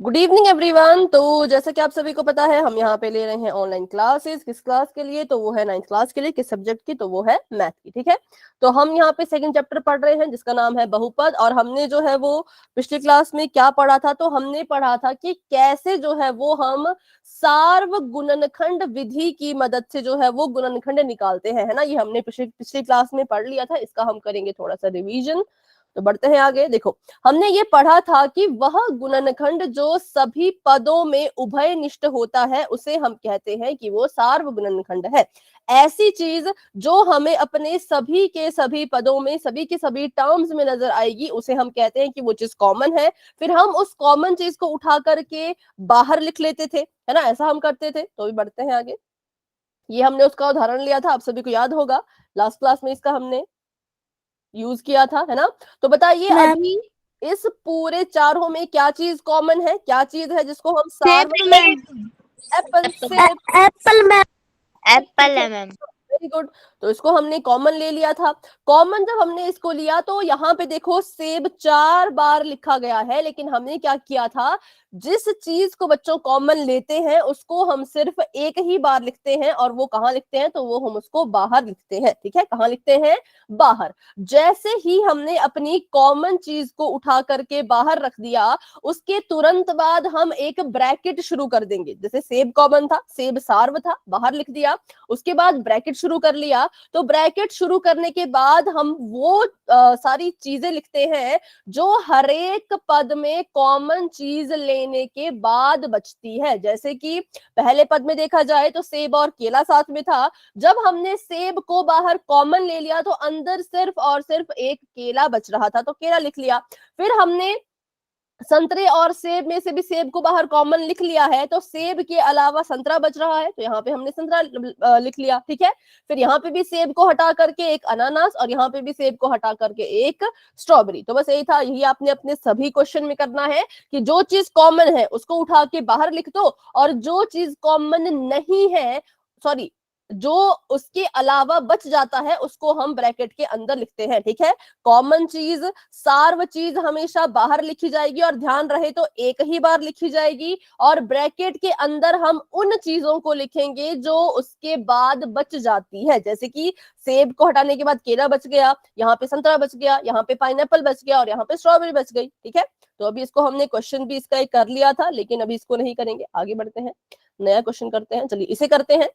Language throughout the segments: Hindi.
Good evening everyone. तो जैसा कि आप सभी को पता है, हम यहाँ पे ले रहे हैं ऑनलाइन क्लासेस। किस क्लास के लिए? तो वो है 9th क्लास के लिए। किस सब्जेक्ट की? तो वो है मैथ की। ठीक है, तो हम यहाँ पे सेकंड चैप्टर पढ़ रहे हैं जिसका नाम है बहुपद। और हमने जो है वो पिछली क्लास में क्या पढ़ा था? तो हमने पढ़ा था कि कैसे जो है वो हम सार्व गुणनखंड विधि की मदद से जो है वो गुणनखंड निकालते हैं, है ना। ये हमने पिछली क्लास में पढ़ लिया था। इसका हम करेंगे थोड़ा सा रिवीजन। तो बढ़ते हैं आगे। देखो, हमने ये पढ़ा था कि वह गुणनखंड जो सभी पदों में उभयनिष्ठ होता है उसे हम कहते हैं कि वो सार्व गुणनखंड है। ऐसी चीज जो हमें अपने सभी के सभी पदों में, सभी के सभी टर्म्स में नजर आएगी, उसे हम कहते हैं कि वो चीज कॉमन है। फिर हम उस कॉमन चीज को उठा करके बाहर लिख लेते थे, है ना। ऐसा हम करते थे। तो भी बढ़ते हैं आगे। ये हमने उसका उदाहरण लिया था, आप सभी को याद होगा, लास्ट क्लास में इसका हमने यूज किया था, है ना। तो बताइए अभी इस पूरे चारों में क्या चीज कॉमन है? क्या चीज है जिसको हम सार्व? एप्पल, सेब, एप्पल मैम। एप्पल है मैम। Very good. तो इसको हमने कॉमन ले लिया था। कॉमन जब हमने इसको लिया तो यहाँ पे देखो सेब 4 बार लिखा गया है, लेकिन हमने क्या किया था, जिस चीज को बच्चों कॉमन लेते हैं उसको हम सिर्फ एक ही बार लिखते हैं। और वो कहाँ लिखते हैं? तो वो हम उसको बाहर लिखते हैं। ठीक है, कहाँ लिखते हैं? बाहर। जैसे ही हमने अपनी कॉमन चीज को उठा करके बाहर रख दिया, उसके तुरंत बाद हम एक ब्रैकेट शुरू कर देंगे। जैसे सेब कॉमन था, सेब सार्व था, बाहर लिख दिया, उसके बाद ब्रैकेट शुरू कर लिया। तो ब्रैकेट शुरू करने के बाद हम वो सारी चीजें लिखते हैं जो हर एक पद में कॉमन चीज लेने के बाद बचती है। जैसे कि पहले पद में देखा जाए तो सेब और केला साथ में था। जब हमने सेब को बाहर कॉमन ले लिया तो अंदर सिर्फ और सिर्फ एक केला बच रहा था, तो केला लिख लिया। फिर हमने संतरे और सेब में से भी सेब को बाहर कॉमन लिख लिया है, तो सेब के अलावा संतरा बच रहा है, तो यहाँ पे हमने संतरा लिख लिया। ठीक है, फिर यहाँ पे भी सेब को हटा करके एक अनानास, और यहाँ पे भी सेब को हटा करके एक स्ट्रॉबेरी। तो बस यही था। यही आपने अपने सभी क्वेश्चन में करना है कि जो चीज कॉमन है उसको उठा के बाहर लिख दो, और जो चीज कॉमन नहीं है, सॉरी, जो उसके अलावा बच जाता है उसको हम ब्रैकेट के अंदर लिखते हैं। ठीक है, कॉमन चीज, सार्व चीज हमेशा बाहर लिखी जाएगी, और ध्यान रहे तो एक ही बार लिखी जाएगी। और ब्रैकेट के अंदर हम उन चीजों को लिखेंगे जो उसके बाद बच जाती है। जैसे कि सेब को हटाने के बाद केला बच गया, यहाँ पे संतरा बच गया, यहाँ पे पाइनएप्पल बच गया, और यहाँ पे स्ट्रॉबेरी बच गई। ठीक है, तो अभी इसको हमने क्वेश्चन भी इसका एक कर लिया था, लेकिन अभी इसको नहीं करेंगे, आगे बढ़ते हैं, नया क्वेश्चन करते हैं। चलिए इसे करते हैं।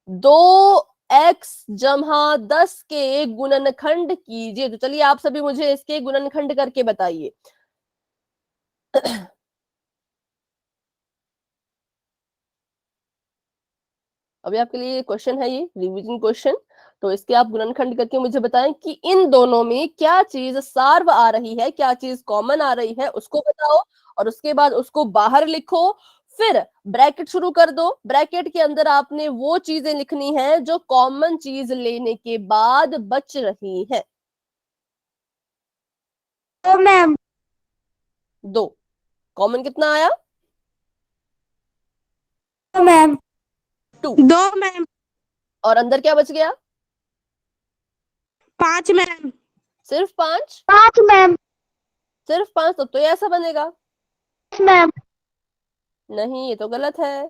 2x-10 के गुणनखंड कीजिए। तो चलिए आप सभी मुझे इसके गुणनखंड करके बताइए। अभी आपके लिए क्वेश्चन है, ये रिवीजन क्वेश्चन। तो इसके आप गुणनखंड करके मुझे बताएं कि इन दोनों में क्या चीज सार्व आ रही है, क्या चीज कॉमन आ रही है, उसको बताओ। और उसके बाद उसको बाहर लिखो, फिर ब्रैकेट शुरू कर दो। ब्रैकेट के अंदर आपने वो चीजें लिखनी है जो कॉमन चीज लेने के बाद बच रही है। तो मैम 2 कॉमन कितना आया? तो मैम 2। 2 मैम और अंदर क्या बच गया? 5 मैम सिर्फ 5। 5 मैम सिर्फ 5, तो ये ऐसा बनेगा। मैम नहीं, ये तो गलत है।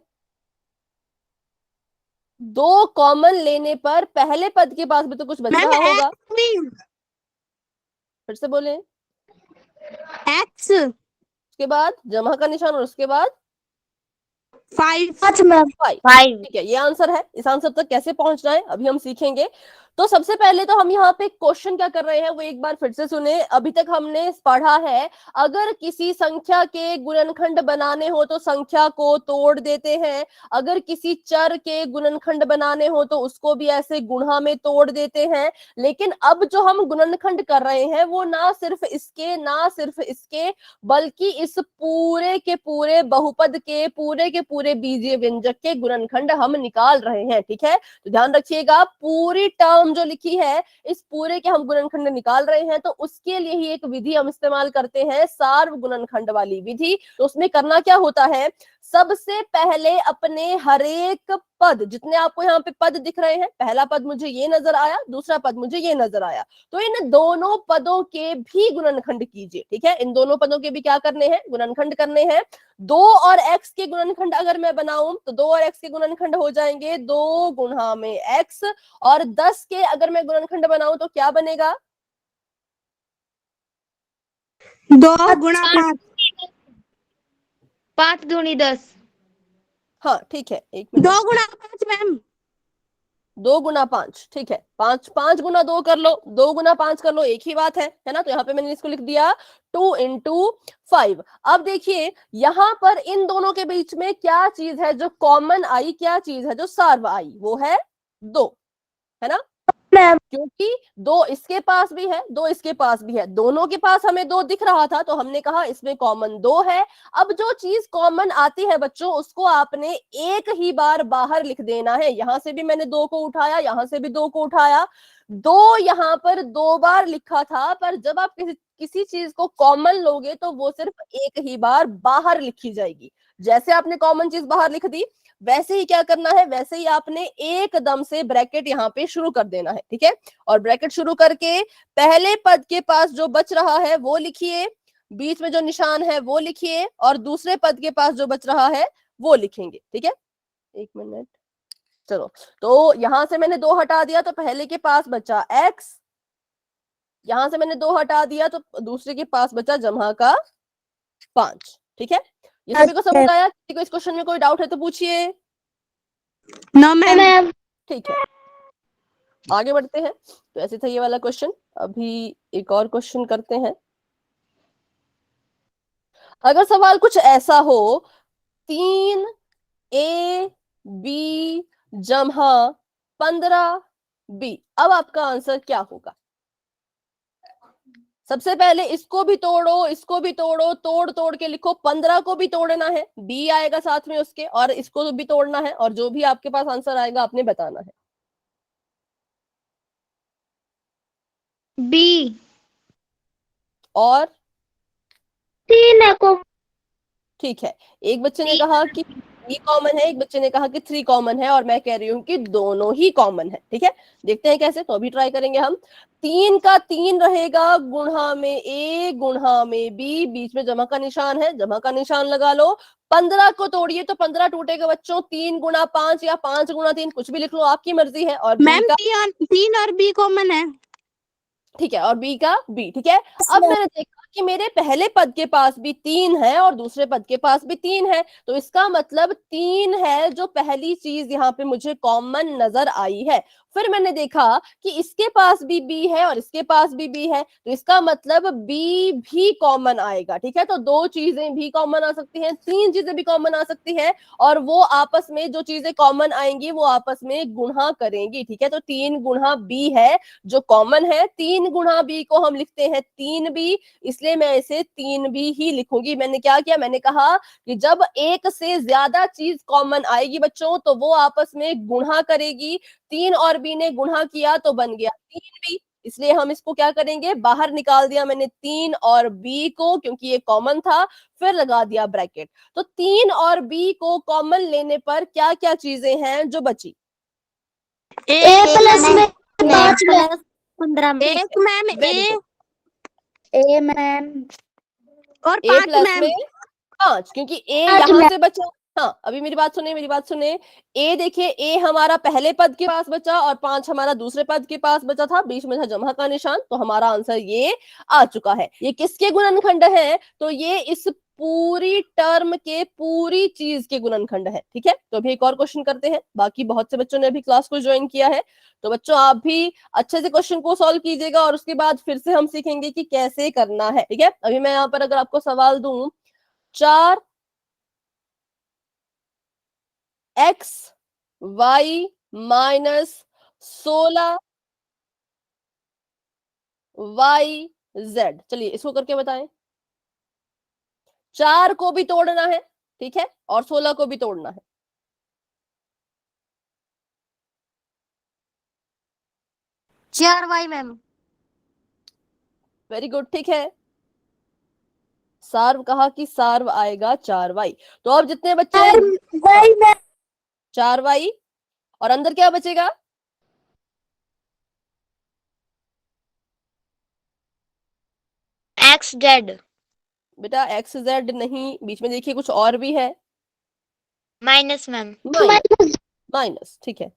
2 कॉमन लेने पर पहले पद के पास भी तो कुछ बच मैम रहा होगा। एक्स फिर से बोले। एक्स उसके बाद जमा का निशान, और उसके बाद 5 मैम 5। 5 ठीक है, ये आंसर है। इस आंसर तक कैसे पहुंचना है अभी हम सीखेंगे। तो सबसे पहले तो हम यहाँ पे क्वेश्चन क्या कर रहे हैं वो एक बार फिर से सुने। अभी तक हमने पढ़ा है, अगर किसी संख्या के गुणनखंड बनाने हो तो संख्या को तोड़ देते हैं, अगर किसी चर के गुणनखंड बनाने हो तो उसको भी ऐसे गुणा में तोड़ देते हैं। लेकिन अब जो हम गुणनखंड कर रहे हैं वो ना सिर्फ इसके बल्कि इस पूरे के पूरे बहुपद के पूरे बीजीय व्यंजक के गुणनखंड हम निकाल रहे हैं। ठीक है, तो ध्यान रखिएगा, पूरी टर्म जो लिखी है इस पूरे के हम गुणनखंड निकाल रहे हैं, तो उसके लिए ही एक विधि हम इस्तेमाल करते हैं, सार्व गुणनखंड वाली विधि। तो उसमें करना क्या होता है, सबसे पहले अपने हरेक पद, जितने आपको यहाँ पे पद दिख रहे हैं, पहला पद मुझे ये नजर आया, दूसरा पद मुझे ये नजर आया, तो इन दोनों पदों के भी गुणनखंड कीजिए। ठीक है, इन दोनों पदों के भी क्या करने हैं, गुणनखंड करने हैं। 2 और x के गुणनखंड अगर मैं बनाऊं तो 2 और x के गुणनखंड हो जाएंगे 2 गुणा में x, और 10 के अगर मैं गुणनखंड बनाऊं तो क्या बनेगा, 2 गुणा 5, 5 दूनी 10। हाँ ठीक है, एक 2 मिनट, गुणा 5 मैम। 2 गुना 5, ठीक है, 5 गुना 2 कर लो, 2 गुना 5 कर लो, एक ही बात है ना। तो यहाँ पे मैंने इसको लिख दिया 2 इंटू 5। अब देखिए यहाँ पर इन दोनों के बीच में क्या चीज है जो कॉमन आई, क्या चीज है जो सार्व आई, वो है 2, है ना, मैम क्योंकि 2 इसके पास भी है, 2 इसके पास भी है, दोनों के पास हमें 2 दिख रहा था, तो हमने कहा इसमें कॉमन 2 है। अब जो चीज कॉमन आती है बच्चों, उसको आपने एक ही बार बाहर लिख देना है। यहां से भी मैंने 2 को उठाया, यहां से भी 2 को उठाया, 2 यहां पर 2 बार लिखा था, पर जब आप किसी चीज को कॉमन लोगे तो वो सिर्फ एक ही बार बाहर लिखी जाएगी। जैसे आपने कॉमन चीज बाहर लिख दी, वैसे ही क्या करना है, वैसे ही आपने एकदम से ब्रैकेट यहाँ पे शुरू कर देना है। ठीक है, और ब्रैकेट शुरू करके पहले पद के पास जो बच रहा है वो लिखिए, बीच में जो निशान है वो लिखिए, और दूसरे पद के पास जो बच रहा है वो लिखेंगे। ठीक है, एक मिनट, चलो, तो यहां से मैंने 2 हटा दिया तो पहले के पास बचा x, यहां से मैंने 2 हटा दिया तो दूसरे के पास बचा जमा का 5। ठीक है, ये सभी को समझ आया? किसी को इस क्वेश्चन में कोई डाउट है तो पूछिए। No ma'am. ठीक है, आगे बढ़ते हैं। तो ऐसे था ये वाला क्वेश्चन। अभी एक और क्वेश्चन करते हैं। अगर सवाल कुछ ऐसा हो, 3ab जमा 15b, अब आपका आंसर क्या होगा? सबसे पहले इसको भी तोड़ो, इसको भी तोड़ो, तोड़ तोड़ के लिखो, 15 को भी तोड़ना है, b आएगा साथ में उसके, और इसको भी तोड़ना है, और जो भी आपके पास आंसर आएगा आपने बताना है। बी। और 3 को। ठीक है, एक बच्चे ने कहा कि 3 कॉमन है, एक बच्चे ने कहा कि 3 कॉमन है, और मैं कह रही हूं कि दोनों ही कॉमन है। ठीक है, देखते हैं कैसे, तो अभी ट्राई करेंगे हम। 3 का 3 रहेगा, गुणा में a गुणा में b, बीच में जमा का निशान है, जमा का निशान लगा लो। 15 को तोड़िए तो 15 टूटेगा बच्चों, 3 गुणा 5 या 5 गुणा 3, कुछ भी लिख लो, आपकी मर्जी है। और b मैम का 3 और b कॉमन है। ठीक है, और b का b। ठीक है, अब मैंने देखा कि मेरे पहले पद के पास भी 3 है और दूसरे पद के पास भी 3 है, तो इसका मतलब 3 है जो पहली चीज यहाँ पे मुझे कॉमन नजर आई है। फिर मैंने देखा कि इसके पास भी b है और इसके पास भी b है, तो इसका मतलब b भी कॉमन आएगा। ठीक है, तो 2 चीजें भी कॉमन आ सकती हैं, 3 चीजें भी कॉमन आ सकती है, और वो आपस में जो चीजें कॉमन आएंगी वो आपस में गुणा करेंगी। ठीक है, तो 3 गुणा b है जो कॉमन है, 3 गुणा b को हम लिखते हैं 3b, इसलिए मैं इसे 3b ही लिखूंगी। मैंने क्या किया, मैंने कहा कि जब एक से ज्यादा चीज कॉमन आएगी बच्चों तो वो आपस में गुणा करेगी, 3 और b ने गुणा किया तो बन गया 3b, इसलिए हम इसको क्या करेंगे, बाहर निकाल दिया मैंने 3 और b को, क्योंकि ये कॉमन था, फिर लगा दिया ब्रैकेट। तो 3 और b को कॉमन लेने पर क्या क्या चीजें हैं जो बची? a प्लस में 5 प्लस 15 में। एक ma'am Very a good. A ma'am. और a 5 प्लस मैम। में 5, क्योंकि a पाँच यहां मैम। से बचा। हाँ, अभी मेरी बात सुने, मेरी बात सुने। a देखिए, a हमारा पहले पद के पास बचा और 5 हमारा दूसरे पद के पास बचा था, बीच में था जमा का निशान, तो हमारा आंसर ये आ चुका है। ये किसके गुणनखंड है? तो ये इस पूरी टर्म के, पूरी चीज के गुणनखंड है। ठीक है, तो अभी एक और क्वेश्चन करते हैं। बाकी बहुत से बच्चों ने अभी क्लास को ज्वाइन किया है, तो बच्चों आप भी अच्छे से क्वेश्चन को सॉल्व कीजिएगा, और उसके बाद फिर से हम सीखेंगे कि कैसे करना है। ठीक है, अभी मैं यहाँ पर अगर आपको सवाल दूं, 4 x y minus 16 y z, चलिए इसको करके बताएं। 4 को भी तोड़ना है, ठीक है, और 16 को भी तोड़ना है। 4y ma'am. वेरी गुड, ठीक है, सार्व कहा कि सार्व आएगा 4y। तो अब जितने बच्चे 4y मैम। 4y और अंदर क्या बचेगा? एक्स जेड बेटा एक्स जेड नहीं, बीच में देखिए कुछ और भी है। Minus ma'am. माइनस, ठीक है।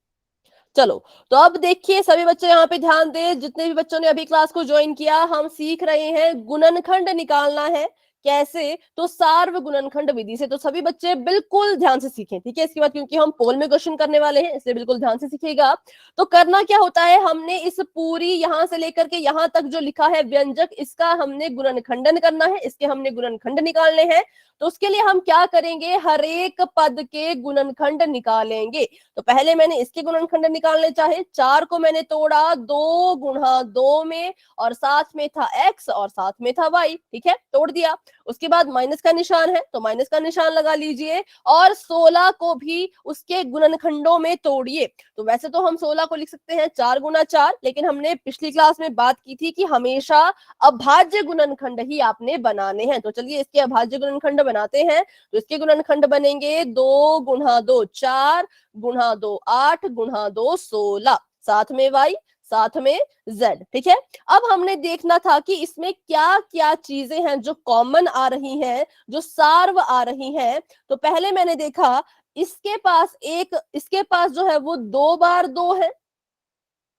चलो, तो अब देखिए सभी बच्चे यहाँ पे ध्यान दें, जितने भी बच्चों ने अभी क्लास को ज्वाइन किया, हम सीख रहे हैं गुणनखंड निकालना है। कैसे? तो सार्व गुणनखंड विधि से। तो सभी बच्चे बिल्कुल ध्यान से सीखें, ठीक है। इसके बाद क्योंकि हम पोल में क्वेश्चन करने वाले हैं, इसलिए बिल्कुल ध्यान से सीखिएगा। तो करना क्या होता है, हमने इस पूरी यहां से लेकर के यहां तक जो लिखा है व्यंजक, इसका हमने गुणनखंडन करना है, इसके हमने गुणनखंड निकालने हैं। तो उसके लिए हम क्या करेंगे, हर एक पद के गुणनखंड निकालेंगे। तो पहले मैंने इसके गुणनखंड निकालने चाहे, 4 को मैंने तोड़ा 2 गुणा 2 में, और साथ में था x और साथ में था y, ठीक है, तोड़ दिया। उसके बाद माइनस का निशान है, तो माइनस का निशान लगा लीजिए, और 16 को भी उसके गुणनखंडों में तोड़िए। तो वैसे तो हम 16 को लिख सकते हैं 4 गुना 4, लेकिन हमने पिछली क्लास में बात की थी कि हमेशा अभाज्य गुणनखंड ही आपने बनाने हैं। तो चलिए इसके अभाज्य गुणनखंड बनाते हैं। तो इसके गुणनखंड बनेंगे 2 गुणा 2 4 गुणा 2 8 गुणा 2 16, साथ में y साथ में z, ठीक है। अब हमने देखना था कि इसमें क्या क्या चीजें हैं जो कॉमन आ रही हैं, जो सार्व आ रही हैं। तो पहले मैंने देखा इसके पास जो है वो 2 बार 2 है,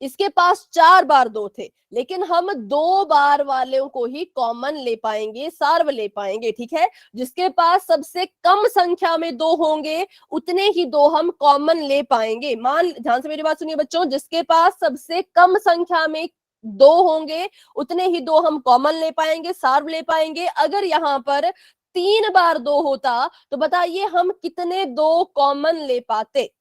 इसके पास 4 बार 2 थे, लेकिन हम 2 बार वालों को ही कॉमन ले पाएंगे, सार्व ले पाएंगे, ठीक है। जिसके पास सबसे कम संख्या में 2 होंगे, उतने ही 2 हम कॉमन ले पाएंगे। ध्यान से मेरी बात सुनिए बच्चों, जिसके पास सबसे कम संख्या में 2 होंगे, उतने ही 2 हम कॉमन ले पाएंगे, सार्व ले पाएंगे। अगर यहाँ पर 3 बार 2 होता, तो बताइए हम कितने 2 कॉमन ले पाते?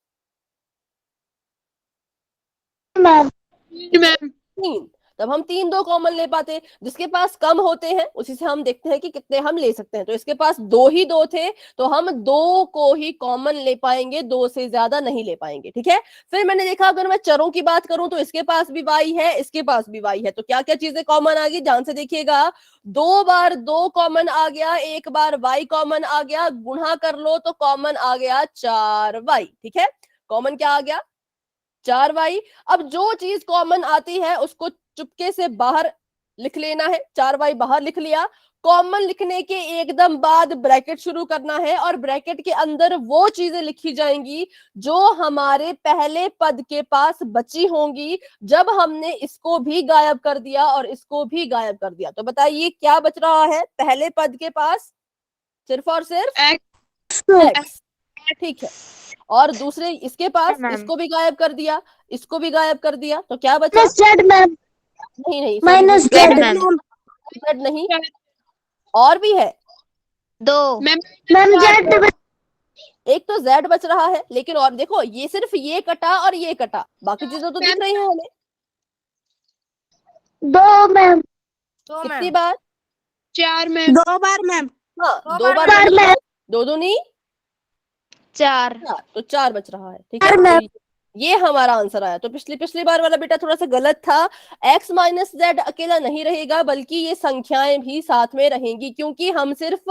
मैम। 3। तब हम 3 2 कॉमन ले पाते। जिसके पास कम होते हैं उसी से हम देखते हैं कि कितने हम ले सकते हैं। तो इसके पास 2 ही 2 थे, तो हम 2 को ही कॉमन ले पाएंगे, 2 से ज्यादा नहीं ले पाएंगे, ठीक है। फिर मैंने देखा अगर मैं चरों की बात करूं तो इसके पास भी y है, इसके पास भी y है। तो क्या क्या चीजें कॉमन आ गई, ध्यान से देखिएगा। 2 बार 2 कॉमन आ गया, 1 बार y कॉमन आ गया, गुणा कर लो तो कॉमन आ गया 4y, ठीक है। कॉमन क्या आ गया? 4y। अब जो चीज कॉमन आती है उसको चुपके से बाहर लिख लेना है। 4y बाहर लिख लिया। कॉमन लिखने के एकदम बाद ब्रैकेट शुरू करना है, और ब्रैकेट के अंदर वो चीजें लिखी जाएंगी जो हमारे पहले पद के पास बची होंगी, जब हमने इसको भी गायब कर दिया और इसको भी गायब कर दिया। तो बताइए क्या बच रहा है पहले पद के पास? सिर्फ और सिर्फ x, ठीक है। और दूसरे इसके पास, इसको भी गायब कर दिया, इसको भी गायब कर दिया, तो क्या बचा? नहीं नहीं, माइनस जेड मैम। जेड नहीं, और भी है 2 मैम जेड। एक तो z बच रहा है, लेकिन और देखो ये सिर्फ ये कटा और ये कटा, बाकी चीजें तो दिख रही हैं हमें। 2 मैम। कितनी बार? 4 मैम। 2 बार मैम। हाँ, 2 बार मैम। 2 दूनी 4 4, तो 4 बच रहा है, ठीक है। तो ये हमारा आंसर आया। तो पिछली बार वाला बेटा थोड़ा सा गलत था। x माइनस जेड अकेला नहीं रहेगा, बल्कि ये संख्याएं भी साथ में रहेंगी, क्योंकि हम सिर्फ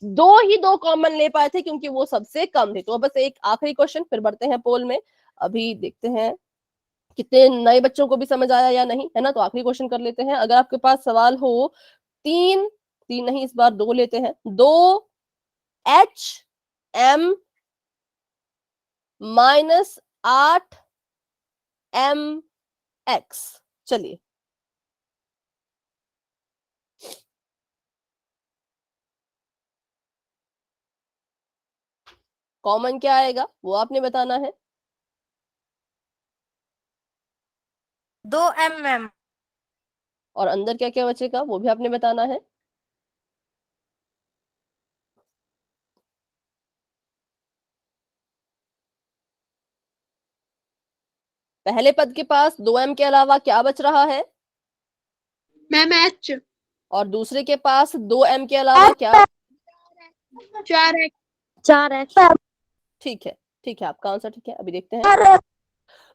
2 कॉमन ले पाए थे, क्योंकि वो सबसे कम थे। तो बस एक आखिरी क्वेश्चन, फिर बढ़ते हैं पोल में। अभी देखते हैं कितने नए बच्चों को भी समझ आया या नहीं, है ना। तो आखिरी क्वेश्चन कर लेते हैं। अगर आपके पास सवाल हो, 3 नहीं, इस बार 2 लेते हैं। 2HM माइनस 8MX, चलिए कॉमन क्या आएगा वो आपने बताना है। 2m ma'am. और अंदर क्या क्या बचेगा वो भी आपने बताना है। पहले पद के पास 2m के अलावा क्या बच रहा है? Ma'am H. और दूसरे के पास 2m के अलावा क्या? 4x। ठीक है, ठीक है, आपका आंसर ठीक है। अभी देखते हैं।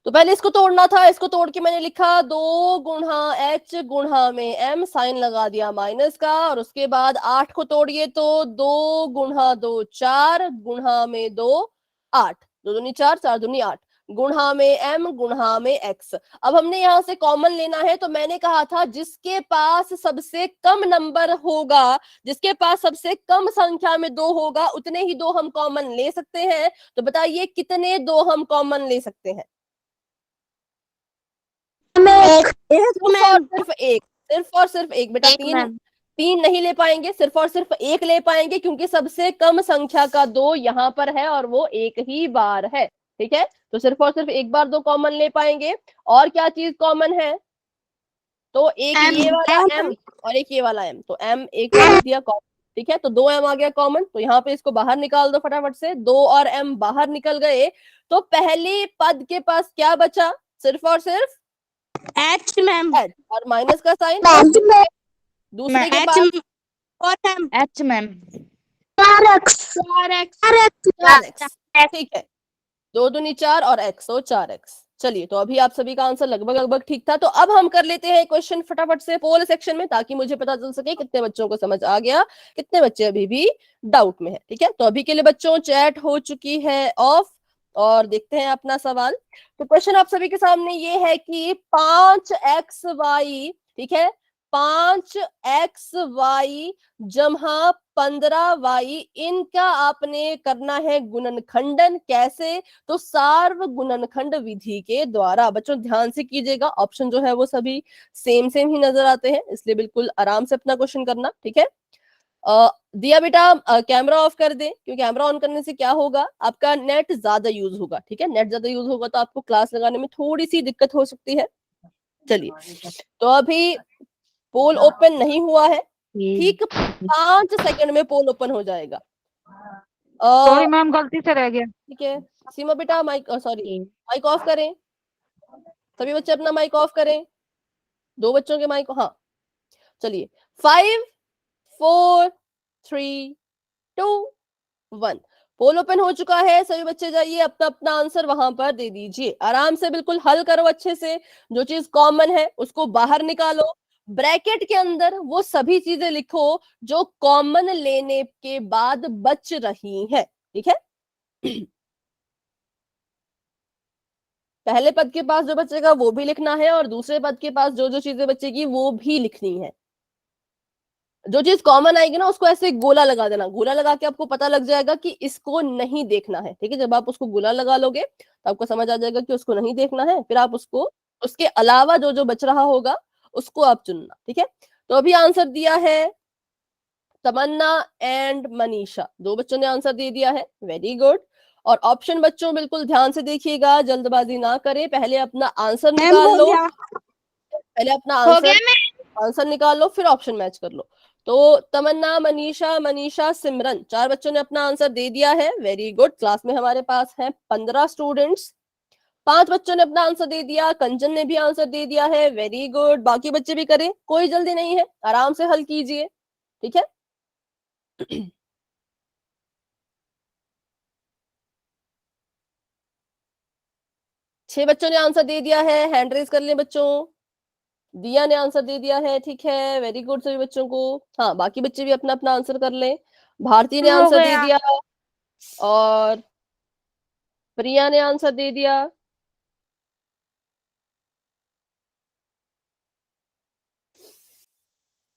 तो पहले इसको तोड़ना था, इसको तोड़ के मैंने लिखा 2 गुणा h गुणा में m, साइन लगा दिया माइनस का। और उसके बाद 8 को तोड़िए तो 2 गुणा 2 4 गुणा में 2 8, 2 दूनी 4 4 दूनी 8। गुणा में m गुणा में x। अब हमने यहां से कॉमन लेना है, तो मैंने कहा था जिसके पास सबसे कम नंबर होगा, जिसके पास सबसे कम संख्या में 2 होगा, उतने ही 2 हम कॉमन ले सकते हैं। तो बताइए कितने 2 हम कॉमन ले सकते हैं? सिर्फ और सिर्फ एक बेटा। एक मैम। तीन नहीं ले पाएंगे, सिर्फ और सिर्फ एक ले पाएंगे, क्योंकि सबसे कम संख्या का 2 यहाँ पर है और वो एक ही बार है। ठीक है, तो सिर्फ और सिर्फ एक बार 2 कॉमन ले पाएंगे। और क्या चीज कॉमन है? तो एक ये वाला m और एक ये वाला m, तो m एक और लिख दिया कॉमन। ठीक है, तो 2m आ गया कॉमन, तो यहाँ पे इसको बाहर निकाल दो फटाफट से। 2 और m बाहर निकल गए, तो पहले पद के पास क्या बचा? सिर्फ और सिर्फ एच मैम। h और माइनस का साइन। दूसरे के पास एच मैम। 4x। ठीक है, 2 दूनी 4 और x, तो 4x। चलिए, तो अभी आप सभी का आंसर लगभग लगभग ठीक था। तो अब हम कर लेते हैं क्वेश्चन फटाफट से पोल सेक्शन में, ताकि मुझे पता चल सके कितने बच्चों को समझ आ गया, कितने बच्चे अभी भी डाउट में है। ठीक है, तो अभी के लिए बच्चों चैट हो चुकी है ऑफ, और देखते हैं अपना सवाल। तो क्वेश्चन आप सभी के सामने ये है कि 5xy, ठीक है, 5xy जमा 15y, इनका आपने करना है गुणनखंडन। कैसे? तो सार्व गुणनखंड विधि के द्वारा। बच्चों ध्यान से कीजिएगा, ऑप्शन जो है वो सभी सेम सेम ही नजर आते हैं, इसलिए बिल्कुल आराम से अपना क्वेश्चन करना। ठीक है, दिया बेटा कैमरा ऑफ कर दे, क्योंकि कैमरा ऑन करने से क्या होगा, आपका नेट ज्यादा यूज होगा। ठीक है, नेट ज्यादा यूज होगा तो आपको क्लास लगाने में थोड़ी सी दिक्कत हो सकती है। चलिए, तो अभी पोल ओपन नहीं हुआ है, ठीक 5 सेकंड में पोल ओपन हो जाएगा। सॉरी मैम, गलती से रह गया। ठीक है, सीमा बेटा माइक, सॉरी माइक ऑफ करें, सभी बच्चे अपना माइक ऑफ करें, 2 बच्चों के माइक। हाँ, चलिए 5 4 3 2 1, पोल ओपन हो चुका है। सभी बच्चे जाइए अपना अपना आंसर वहां पर दे दीजिए, आराम से बिल्कुल हल करो अच्छे से। जो चीज कॉमन है उसको बाहर निकालो, ब्रैकेट के अंदर वो सभी चीजें लिखो जो कॉमन लेने के बाद बच रही है। ठीक है, पहले पद के पास जो बचेगा वो भी लिखना है, और दूसरे पद के पास जो जो चीजें बचेगी वो भी लिखनी है। जो चीज कॉमन आएगी ना, उसको ऐसे गोला लगा देना, गोला लगा के आपको पता लग जाएगा कि इसको नहीं देखना है। ठीक है, जब आप उसको गोला लगा लोगे तो आपको समझ आ जाएगा कि उसको नहीं देखना है, फिर आप उसको, उसके अलावा जो जो बच रहा होगा उसको आप चुनना। ठीक है, तो अभी आंसर दिया है तमन्ना एंड मनीषा, 2 बच्चों ने आंसर दे दिया है, वेरी गुड। और ऑप्शन बच्चों बिल्कुल ध्यान से देखिएगा, जल्दबाजी ना करें, पहले अपना आंसर निकाल लो, पहले अपना आंसर निकाल लो, फिर ऑप्शन मैच कर लो। तो तमन्ना, मनीषा, मनीषा, सिमरन, 4 बच्चों ने अपना आंसर दे दिया है, वेरी गुड। क्लास में हमारे पास है 15 स्टूडेंट्स। 5 बच्चों ने अपना आंसर दे दिया, कंचन ने भी आंसर दे दिया है, वेरी गुड। बाकी बच्चे भी करें, कोई जल्दी नहीं है, आराम से हल कीजिए। ठीक है, 6 बच्चों ने आंसर दे दिया है, हैंड रेज कर ले बच्चों। दिया ने आंसर दे दिया है, ठीक है, वेरी गुड सभी बच्चों को। हाँ, बाकी बच्चे भी अपना अपना आंसर कर ले। भारती ने आंसर दे दिया, और प्रिया ने आंसर दे दिया,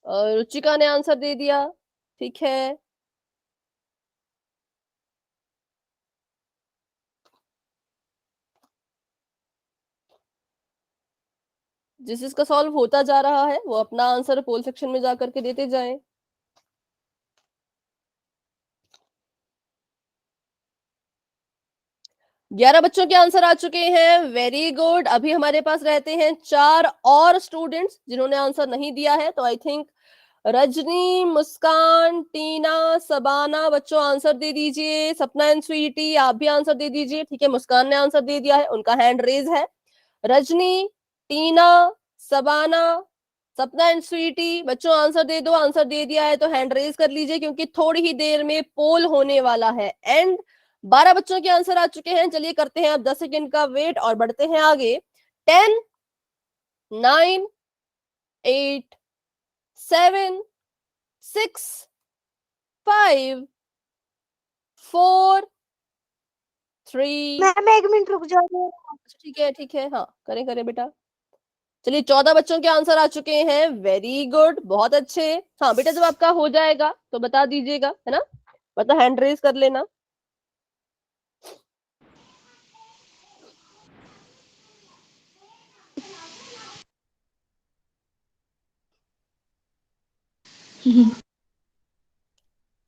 और रुचिका ने आंसर दे दिया। ठीक है, जिस जिसका सॉल्व होता जा रहा है वो अपना आंसर पोल सेक्शन में जाकर के देते जाएं। ग्यारह बच्चों के आंसर आ चुके हैं, वेरी गुड। अभी हमारे पास रहते हैं 4 और स्टूडेंट्स जिन्होंने आंसर नहीं दिया है, तो आई थिंक रजनी, मुस्कान, टीना, सबाना, बच्चों आंसर दे दीजिए। सपना एंड स्वीटी, आप भी आंसर दे दीजिए। ठीक है, मुस्कान ने आंसर दे दिया है, उनका हैंड रेज है। रजनी, टीना, सबाना, सपना एंड स्वीटी, बच्चों आंसर दे दो। आंसर दे दिया है तो हैंड रेज कर लीजिए, क्योंकि थोड़ी ही देर में पोल होने वाला है एंड 12 बच्चों के आंसर आ चुके हैं। चलिए करते हैं अब 10 सेकेंड का वेट और बढ़ते हैं आगे। 10 9 8 7 6 5 4 3। मैम 1 मिनट रुक जाओ। ठीक है, हाँ करें करें बेटा। चलिए 14 बच्चों के आंसर आ चुके हैं, वेरी गुड, बहुत अच्छे। हाँ बेटा जब आपका हो जाएगा तो बता दीजिएगा, है ना, मतलब हैंड रेज कर लेना।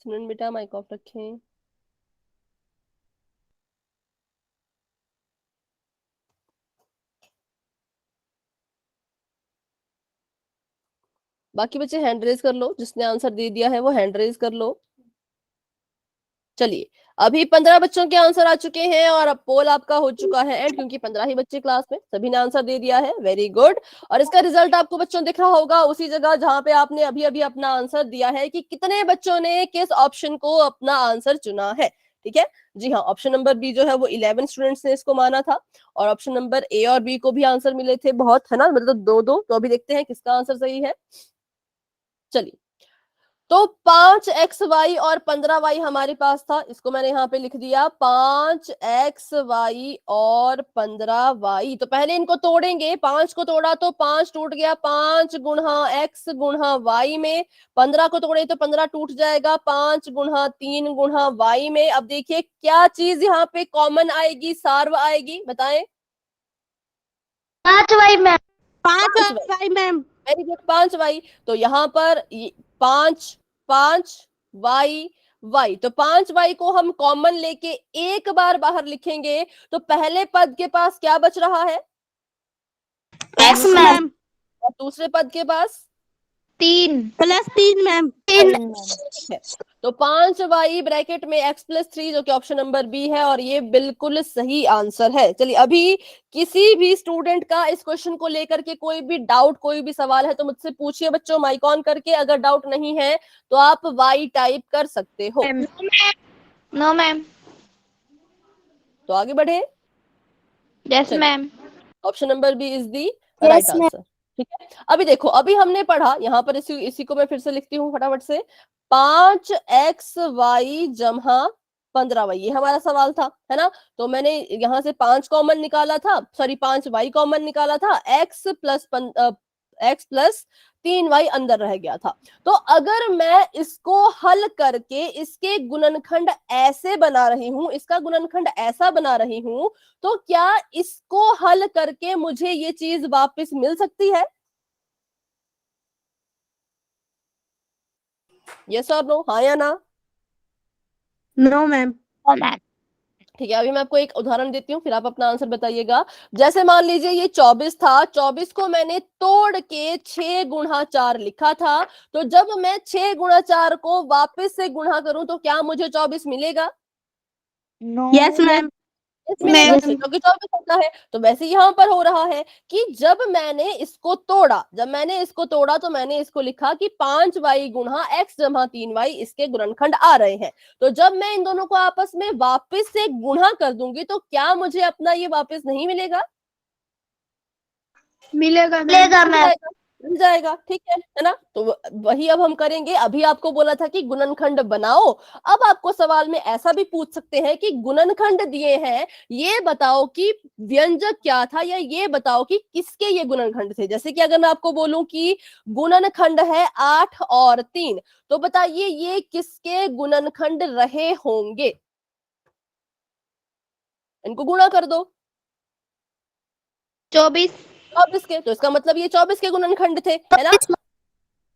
सुनन बेटा माइक ऑफ रखें। बाकी बच्चे हैंड रेज कर लो, जिसने आंसर दे दिया है वो हैंड रेज कर लो। चलिए अभी 15 बच्चों के आंसर आ चुके हैं और अब पोल आपका हो चुका है एंड, क्योंकि 15 ही बच्चे क्लास में, सभी ने आंसर दे दिया है, वेरी गुड। और इसका रिजल्ट आपको बच्चों दिख रहा होगा उसी जगह जहां पे आपने अभी अभी अपना आंसर दिया है कि कितने बच्चों ने किस ऑप्शन को अपना आंसर चुना है। ठीक है जी हाँ, ऑप्शन नंबर बी जो है वो 11 स्टूडेंट्स ने इसको माना था और ऑप्शन नंबर ए और बी को भी आंसर मिले थे बहुत, है ना, मतलब दो दो। तो अभी देखते हैं किसका आंसर सही है। चलिए तो 5xy और 15y हमारे पास था, इसको मैंने यहाँ पे लिख दिया 5xy और 15y। तो पहले इनको तोड़ेंगे, 5 को तोड़ा तो 5 टूट गया, 5 गुणा x गुणा y में। 15 को तोड़े तो 15 टूट जाएगा, 5 गुणा 3 गुणा y में। अब देखिए क्या चीज यहाँ पे कॉमन आएगी, सार्व आएगी, बताएं। 5y ma'am. 5y ma'am, very good, 5y। तो यहाँ पर 5 5y y, तो 5y को हम कॉमन लेके एक बार बाहर लिखेंगे तो पहले पद के पास क्या बच रहा है, x मैम। और दूसरे पद के पास 3 +3 मैम। 3। तो 5y ब्रैकेट में x+3 जो कि ऑप्शन नंबर बी है और ये बिल्कुल सही आंसर है। चलिए अभी किसी भी स्टूडेंट का इस क्वेश्चन को लेकर के कोई भी डाउट, कोई भी सवाल है तो मुझसे पूछिए बच्चों, माइक ऑन करके। अगर डाउट नहीं है तो आप y टाइप कर सकते हो। No ma'am. तो आगे बढ़े। Yes ma'am. Option number B is the right ma'am. Answer. ठीक है, अभी देखो अभी हमने पढ़ा यहाँ पर, इसी को मैं फिर से लिखती हूँ फटाफट से। 5xy जमा 15y, ये हमारा सवाल था, है ना। तो मैंने यहाँ से 5 कॉमन निकाला था, सॉरी 5y कॉमन निकाला था, x+3y अंदर रह गया था। तो अगर मैं इसको हल करके इसके गुणनखंड ऐसे बना रही हूं, इसका गुणनखंड ऐसा बना रही हूं, तो क्या इसको हल करके मुझे ये चीज वापस मिल सकती है? यस और नो, हाँ या ना? No ma'am. ठीक है, अभी मैं आपको एक उदाहरण देती हूँ फिर आप अपना आंसर बताइएगा। जैसे मान लीजिए ये 24 था, 24 को मैंने तोड़ के 6 गुणा 4 लिखा था, तो जब मैं 6 गुणा 4 को वापस से गुणा करूं तो क्या मुझे 24 मिलेगा? No yes ma'am. मिलेगा, क्योंकि 24 होता है। तो वैसे यहाँ पर हो रहा है कि जब मैंने इसको तोड़ा, तो मैंने इसको लिखा कि 5y गुणा x जमा 3y इसके गुणनखंड आ रहे हैं। तो जब मैं इन दोनों को आपस में वापस से गुणा कर दूंगी तो क्या मुझे अपना ये वापस नहीं मिलेगा? मिलेगा मिल जाएगा, मिल जाएगा, ठीक है ना। तो वही अब हम करेंगे। अभी आपको बोला था कि गुणनखंड बनाओ, अब आपको सवाल में ऐसा भी पूछ सकते हैं कि गुणनखंड दिए हैं, ये बताओ कि व्यंजक क्या था, या ये बताओ कि किसके ये गुणनखंड थे। जैसे कि अगर मैं आपको बोलूं कि गुणनखंड है 8 और 3, तो बताइए ये किसके गुणनखंड रहे होंगे? इनको गुणा कर दो। 24 24 के, तो इसका मतलब ये 24 के गुणनखंड थे, है ना।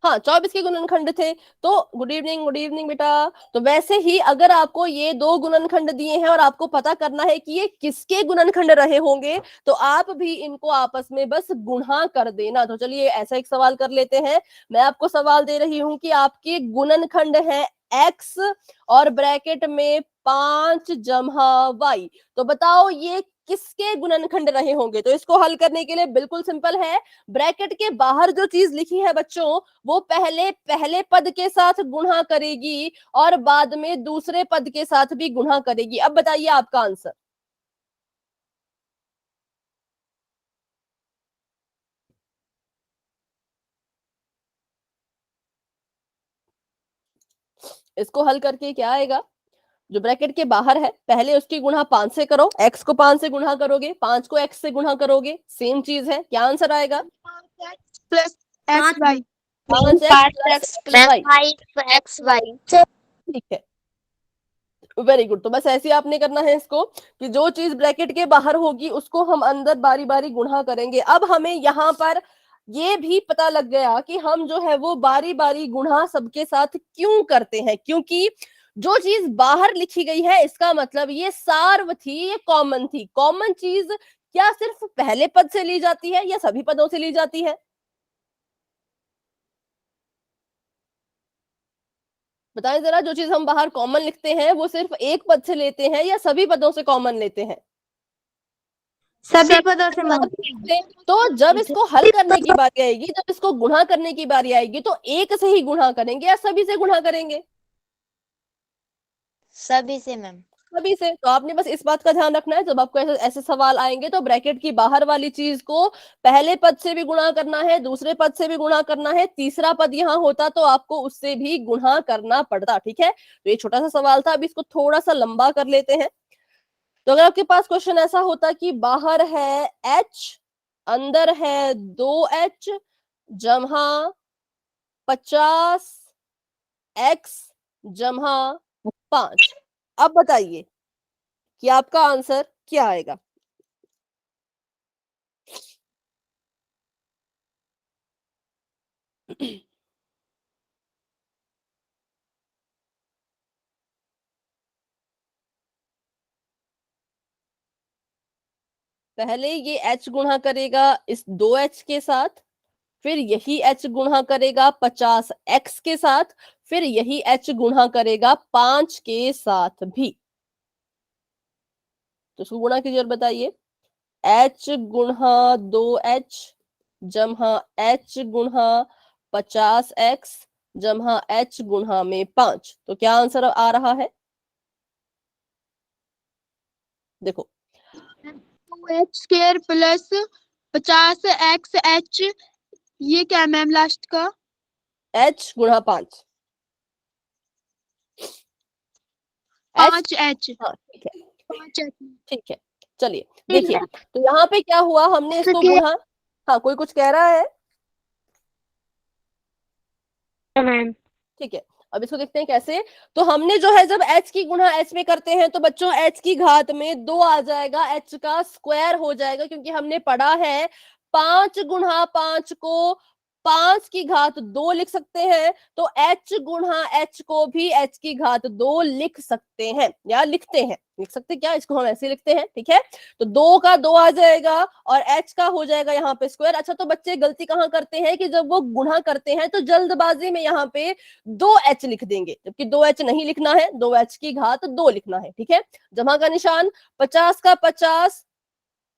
हाँ 24 के गुणनखंड थे। तो गुड इवनिंग बेटा। तो वैसे ही अगर आपको ये दो गुणनखंड दिए हैं और आपको पता करना है कि ये किसके गुणनखंड रहे होंगे, तो आप भी इनको आपस में बस गुणा कर देना। तो चलिए ऐसा एक सवाल कर लेते हैं। मैं आपको सवाल दे रही हूं कि आपके गुणनखंड है x और ब्रैकेट में 5 जमा y, तो बताओ ये किसके गुणनखंड रहे होंगे। तो इसको हल करने के लिए बिल्कुल सिंपल है, ब्रैकेट के बाहर जो चीज लिखी है बच्चों वो पहले पद के साथ गुणा करेगी और बाद में दूसरे पद के साथ भी गुणा करेगी। अब बताइए आपका आंसर। इसको हल करके क्या आएगा? जो ब्रैकेट के बाहर है पहले उसकी गुणा 5 से करो, x को 5 से गुणा करोगे, 5 को x से गुणा करोगे, सेम चीज है, क्या आंसर आएगा? Plus X Y. 5x plus y। 5xy। ठीक है, वेरी गुड। तो बस ऐसे ही आपने करना है इसको कि जो चीज ब्रैकेट के बाहर होगी उसको हम अंदर बारी बारी गुणा करेंगे। अब हमें यहाँ पर ये भी पता लग गया कि हम जो है वो बारी बारी गुणा सबके साथ क्यों करते हैं, क्योंकि जो चीज बाहर लिखी गई है इसका मतलब ये सार्व थी, ये कॉमन थी। कॉमन चीज क्या सिर्फ पहले पद से ली जाती है या सभी पदों से ली जाती है? बताएं जरा, जो चीज हम बाहर कॉमन लिखते हैं वो सिर्फ एक पद से लेते हैं या सभी पदों से कॉमन लेते हैं? सभी पदों से मैम। तो जब इसको हल करने की बारी आएगी, जब इसको गुणा करने की बारी आएगी तो एक से ही गुणा करेंगे या सभी से गुणा करेंगे? सभी से मैम। सभी से। तो आपने बस इस बात का ध्यान रखना है, जब आपको ऐसे ऐसे सवाल आएंगे तो ब्रैकेट की बाहर वाली चीज को पहले पद से भी गुणा करना है, दूसरे पद से भी गुणा करना है, तीसरा पद यहाँ होता तो आपको उससे भी गुणा करना पड़ता। ठीक है, तो ये छोटा सा सवाल था, अब इसको थोड़ा सा लंबा कर लेते हैं। तो अगर आपके पास क्वेश्चन ऐसा होता कि बाहर है h, अंदर है 2h जमा 50x जमा 5, अब बताइए कि आपका आंसर क्या आएगा? पहले ये h गुणा करेगा इस 2h के साथ, फिर यही h गुणा करेगा 50x के साथ, फिर यही h गुणा करेगा 5 के साथ भी। तो इसको गुणा कीजिए और बताइए। h गुणा 2h जमा h गुणा 50x जमा h गुणा में 5, तो क्या आंसर आ रहा है? देखो, 2h² प्लस 50xh, ये क्या मैम लास्ट का? h गुणा 5, 5h। हाँ ठीक है, 5h। ठीक है। चलिए देखिए, तो यहाँ पे क्या हुआ, हमने इसको गुणा। हाँ, कोई कुछ कह रहा है? मैम। ठीक है, अब इसको देखते हैं कैसे। तो हमने जो है जब h की गुणा h में करते हैं तो बच्चों h की घात में 2 आ जाएगा, h का स्क्वायर हो जाएगा, क्योंकि हमने पढ़ा है 5 गुणा 5 को 5 की घात 2 लिख सकते हैं, तो h गुणा h को भी h की घात 2 लिख सकते हैं, या लिखते हैं, लिख सकते क्या, इसको हम ऐसे लिखते हैं। ठीक है, तो 2 का 2 आ जाएगा और h का हो जाएगा यहाँ पे स्क्वायर। अच्छा, तो बच्चे गलती कहाँ करते हैं कि जब वो गुणा करते हैं तो जल्दबाजी में यहाँ पे 2h लिख देंगे, जबकि 2h नहीं लिखना है, 2h की घात 2 लिखना है। ठीक है, जमा का निशान, 50 का 50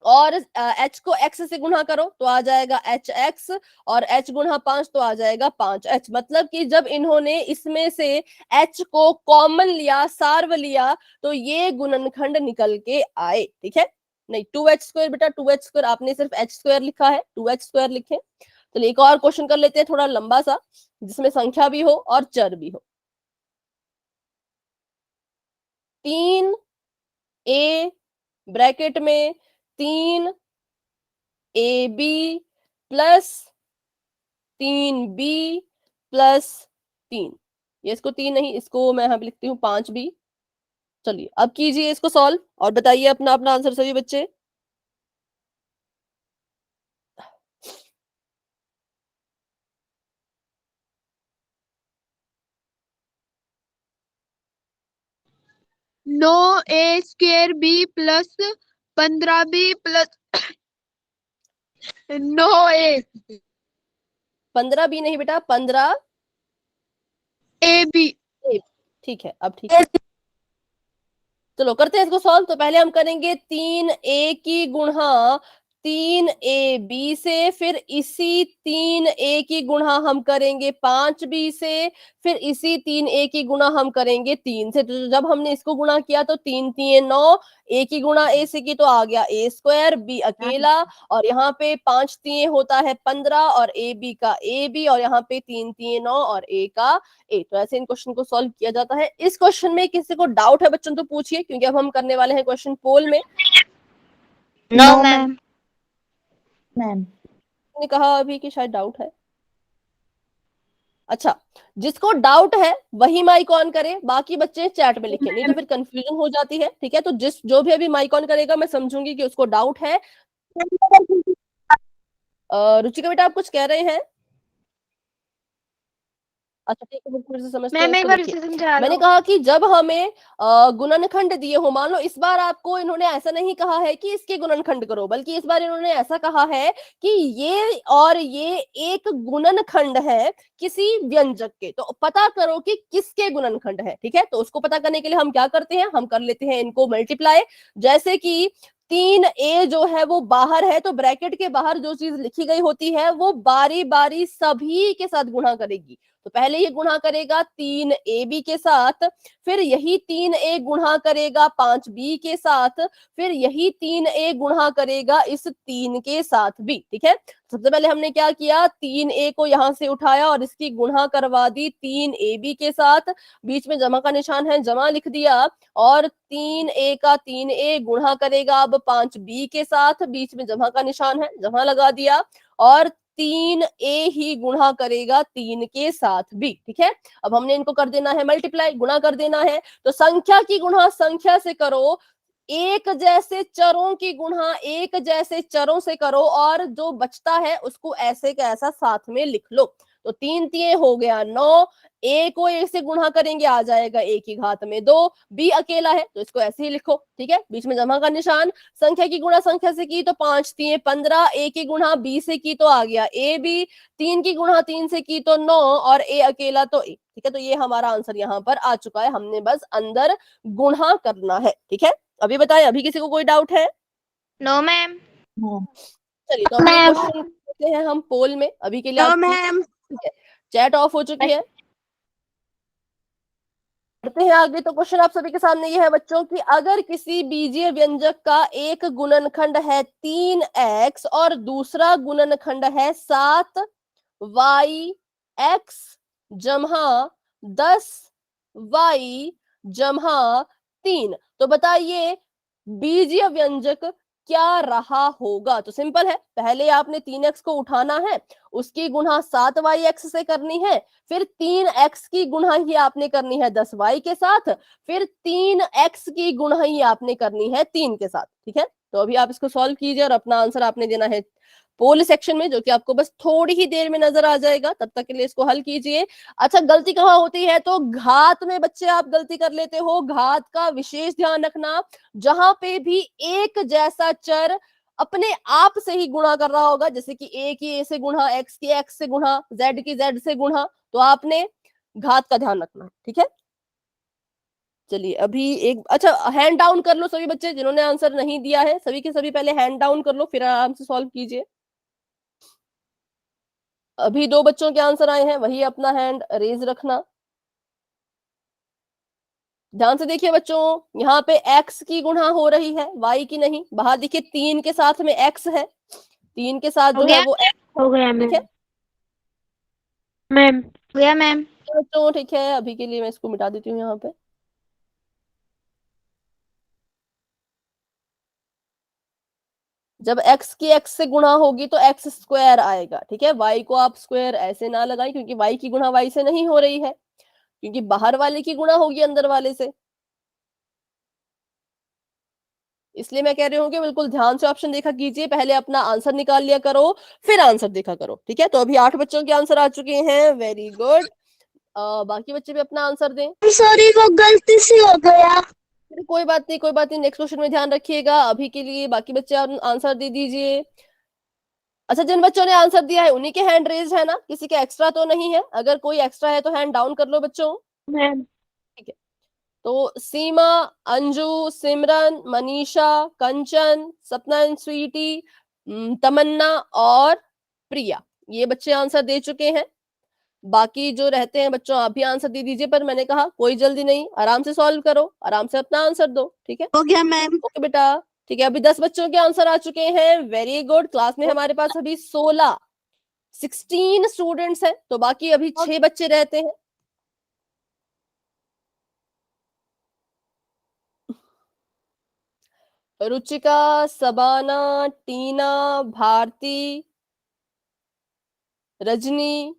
और h को x से गुणा करो तो आ जाएगा hx, और h गुणा 5 तो आ जाएगा 5h। मतलब कि जब इन्होंने इसमें से h को कॉमन लिया, सार्व लिया, तो ये गुणनखंड निकल के आए। ठीक है, नहीं 2h² बेटा, 2h² आपने सिर्फ h² लिखा है, 2h² लिखे। चलिए एक और क्वेश्चन कर लेते हैं, थोड़ा लंबा सा, जिसमें संख्या भी हो और चर भी हो। 3a ब्रैकेट में 3ab प्लस 3b प्लस 3, ये इसको 3 नहीं, इसको मैं यहाँ पे लिखती हूँ 5b। चलिए अब कीजिए इसको सॉल्व और बताइए अपना अपना आंसर सभी बच्चे। No A square B plus 15b plus 9a 15b नहीं बेटा, 15 ए बी। ठीक है, अब ठीक है। चलो करते हैं इसको सॉल्व। तो पहले हम करेंगे 3a की गुणा 3ab से, फिर इसी 3a की गुणा हम करेंगे 5b से, फिर इसी 3a की गुणा हम करेंगे 3 से। तो जब हमने इसको गुणा किया तो 3 3 9, a की गुणा a से की तो आ गया a स्क्वायर, b अकेला, और यहाँ पे 5 3 होता है 15, और ab का ab, और यहाँ पे 3 3 9 और a का a। तो ऐसे इन क्वेश्चन को सॉल्व किया जाता है। इस क्वेश्चन में किसी को डाउट है बच्चों तो पूछिए, क्योंकि अब हम करने वाले हैं क्वेश्चन पोल में। No ma'am. मैम ने कहा अभी कि शायद डाउट है। अच्छा, जिसको डाउट है वही माइक ऑन करे, बाकी बच्चे चैट में लिखें, नहीं तो फिर कंफ्यूजन हो जाती है। ठीक है, तो जो भी अभी माइक ऑन करेगा मैं समझूंगी कि उसको डाउट है। रुचिका बेटा आप कुछ कह रहे हैं? अच्छा ठीक है, फिर से समझते हैं, मैम एक इसको बार लिखिए। से समझा मैंने लो। कहा कि जब हमें गुणनखंड दिए हो, मान लो इस बार आपको इन्होंने ऐसा नहीं कहा है कि इसके गुणनखंड करो, बल्कि इस बार इन्होंने ऐसा कहा है कि ये और ये एक गुणनखंड है किसी व्यंजक के, तो पता करो कि किसके गुणनखंड है। ठीक है, तो उसको पता करने के लिए हम क्या करते हैं, हम कर लेते हैं इनको मल्टीप्लाई। जैसे कि 3a जो है वो बाहर है, तो ब्रैकेट के बाहर जो चीज लिखी गई होती है वो बारी बारी सभी के साथ गुणा करेगी। तो पहले ये गुणा करेगा 3ab के साथ, फिर यही 3a गुणा करेगा 5b के साथ, फिर यही 3a गुणा करेगा इस 3 के साथ भी। ठीक है, सबसे पहले हमने क्या किया, 3a को यहां से उठाया और इसकी गुणा करवा दी 3ab के साथ, बीच में जमा का निशान है, जमा लिख दिया, और 3a का 3a गुणा करेगा अब 5b के साथ, बीच में जमा का निशान है, जमा लगा दिया, और 3a ही गुणा करेगा 3 के साथ भी। ठीक है, अब हमने इनको कर देना है मल्टीप्लाई, गुणा कर देना है। तो संख्या की गुणा संख्या से करो, एक जैसे चरों की गुणा एक जैसे चरों से करो, और जो बचता है उसको ऐसे का ऐसा साथ में लिख लो। तो 3 3 हो गया 9, a को a से गुणा करेंगे आ जाएगा a की घात में 2, b अकेला है तो इसको ऐसे ही लिखो। ठीक है, बीच में जमा का निशान, संख्या की गुणा संख्या से की तो 5 3 15, a की गुणा b से की तो आ गया a b, 3 की गुणा 3 से की तो 9, और a अकेला तो a। ठीक है, तो ये हमारा आंसर यहाँ पर आ चुका है, हमने बस अंदर गुणा करना है। ठीक है, अभी बताएं, अभी किसी को कोई डाउट है? No ma'am. चलिए, तो अभी क्वेश्चन करते हैं हम पोल में, अभी के लिए नो आपकी मैम। ठीक है, चैट ऑफ हो चुकी है। बढ़ते हैं आगे। तो क्वेश्चन आप सभी के सामने ये है बच्चों कि अगर किसी बीजीय व्यंजक का एक गुणनखंड है 3x और दूसरा गुणनखंड है 7y x जमा 10y जमा 3, तो बताइए बीजीय व्यंजक क्या रहा होगा? तो सिंपल है, पहले आपने 3x को उठाना है, उसकी गुणा 7yx से करनी है, फिर 3x की गुणा ही आपने करनी है 10y के साथ, फिर 3x की गुणा ही आपने करनी है 3 के साथ। ठीक है, तो अभी आप इसको सॉल्व कीजिए और अपना आंसर आपने देना है पोल सेक्शन में, जो कि आपको बस थोड़ी ही देर में नजर आ जाएगा, तब तक के लिए इसको हल कीजिए। अच्छा, गलती कहाँ होती है? तो घात में बच्चे आप गलती कर लेते हो, घात का विशेष ध्यान रखना। जहां पे भी एक जैसा चर अपने आप से ही गुणा कर रहा होगा, जैसे कि a की a से गुणा, x की x से गुणा, z की z से गुणा, तो आपने घात का ध्यान रखना है। ठीक है, चलिए अभी एक, अच्छा हैंड डाउन कर लो सभी बच्चे जिन्होंने आंसर नहीं दिया है, सभी के सभी पहले हैंड डाउन कर लो, फिर आराम से सॉल्व कीजिए। अभी 2 बच्चों के आंसर आए हैं, वही अपना हैंड रेज रखना। ध्यान से देखिए बच्चों, यहाँ पे x की गुणा हो रही है, y की नहीं। बाहर देखिए 3 के साथ में x है, 3 के साथ हो जो है गया? वो x। हो गया ठीक है मैम। हो गया मैम। बच्चों, ठीक है, अभी के लिए मैं इसको मिटा देती हूँ यहाँ पे। जब x की x से गुणा होगी तो x स्क्वायर आएगा। ठीक है, y को आप स्क्वायर ऐसे ना लगाएं, क्योंकि y की गुणा y से नहीं हो रही है, क्योंकि बाहर वाले की गुणा होगी अंदर वाले से। इसलिए मैं कह रही हूँ कि बिल्कुल ध्यान से ऑप्शन देखा कीजिए, पहले अपना आंसर निकाल लिया करो, फिर आंसर देखा करो। ठीक है, तो अभी 8 बच्चों के आंसर आ चुके हैं, वेरी गुड। बाकी बच्चे भी अपना आंसर दें। सॉरी वो गलती से हो गया। कोई बात नहीं, कोई बात नहीं, नेक्स्ट क्वेश्चन में ध्यान रखिएगा। अभी के लिए बाकी बच्चे आंसर दे दीजिए। अच्छा, जिन बच्चों ने आंसर दिया है उन्हीं के हैंड रेज है ना, किसी के एक्स्ट्रा तो नहीं है? अगर कोई एक्स्ट्रा है तो हैंड डाउन कर लो बच्चों। मैम ठीक है, तो सीमा, अंजू, सिमरन, मनीषा, कंचन, सपना एंड स्वीटी, तमन्ना और प्रिया, ये बच्चे आंसर दे चुके हैं। बाकी जो रहते हैं बच्चों, आप भी आंसर दे दीजिए, पर मैंने कहा कोई जल्दी नहीं, आराम से सॉल्व करो, आराम से अपना आंसर दो, ठीक है? हो गया मैम। ओके बेटा, ठीक है। अभी 10 बच्चों के आंसर आ चुके हैं, वेरी गुड। क्लास में हमारे पास अभी 16 स्टूडेंट्स हैं, तो बाकी अभी 6 बच्चे रहते हैं। रुचिका, सबाना, टीना, भारती, रजनी,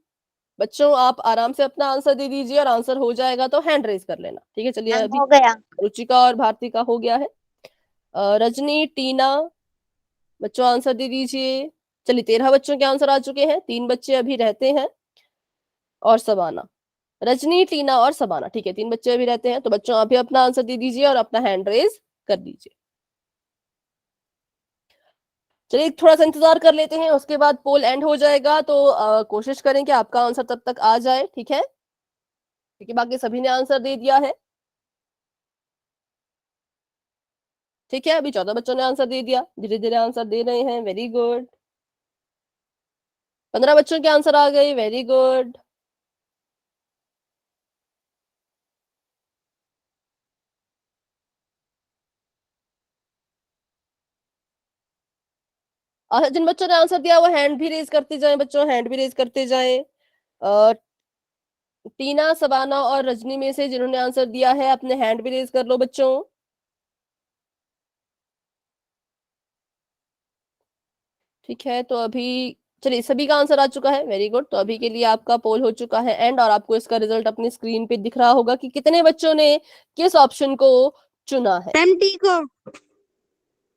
बच्चों आप आराम से अपना आंसर दे दीजिए, और आंसर हो जाएगा तो हैंड रेज कर लेना, ठीक है? चलिए, अभी हो गया। रुचिका और भारती का हो गया है। रजनी, टीना, बच्चों आंसर दे दीजिए। चलिए, 13 बच्चों के आंसर आ चुके हैं, 3 बच्चे अभी रहते हैं, और सबाना। रजनी, टीना और सबाना, ठीक है, 3 बच्चे अभी रहते हैं। तो बच्चों आप भी अपना आंसर दे दीजिए और अपना हैंड रेज कर दीजिए। चलिए, थोड़ा सा इंतजार कर लेते हैं, उसके बाद पोल एंड हो जाएगा, तो कोशिश करें कि आपका आंसर तब तक आ जाए, ठीक है? क्योंकि बाकी सभी ने आंसर दे दिया है, ठीक है? अभी 14 बच्चों ने आंसर दे दिया, धीरे धीरे आंसर दे रहे हैं, वेरी गुड। 15 बच्चों के आंसर आ गए, वेरी गुड। जिन बच्चों ने आंसर दिया वो हैंड भी रेज करते जाएं, बच्चों हैंड भी रेज करते जाएं। टीना, सबाना और रजनी में से जिन्होंने आंसर दिया है, अपने हैंड भी रेज कर लो बच्चों। ठीक है, तो अभी चलिए, सभी का आंसर आ चुका है, वेरी गुड। तो अभी के लिए आपका पोल हो चुका है एंड, और आपको इसका रिजल्ट अपनी स्क्रीन पे दिख रहा होगा कि कितने बच्चों ने किस ऑप्शन को चुना है। मैम डी को।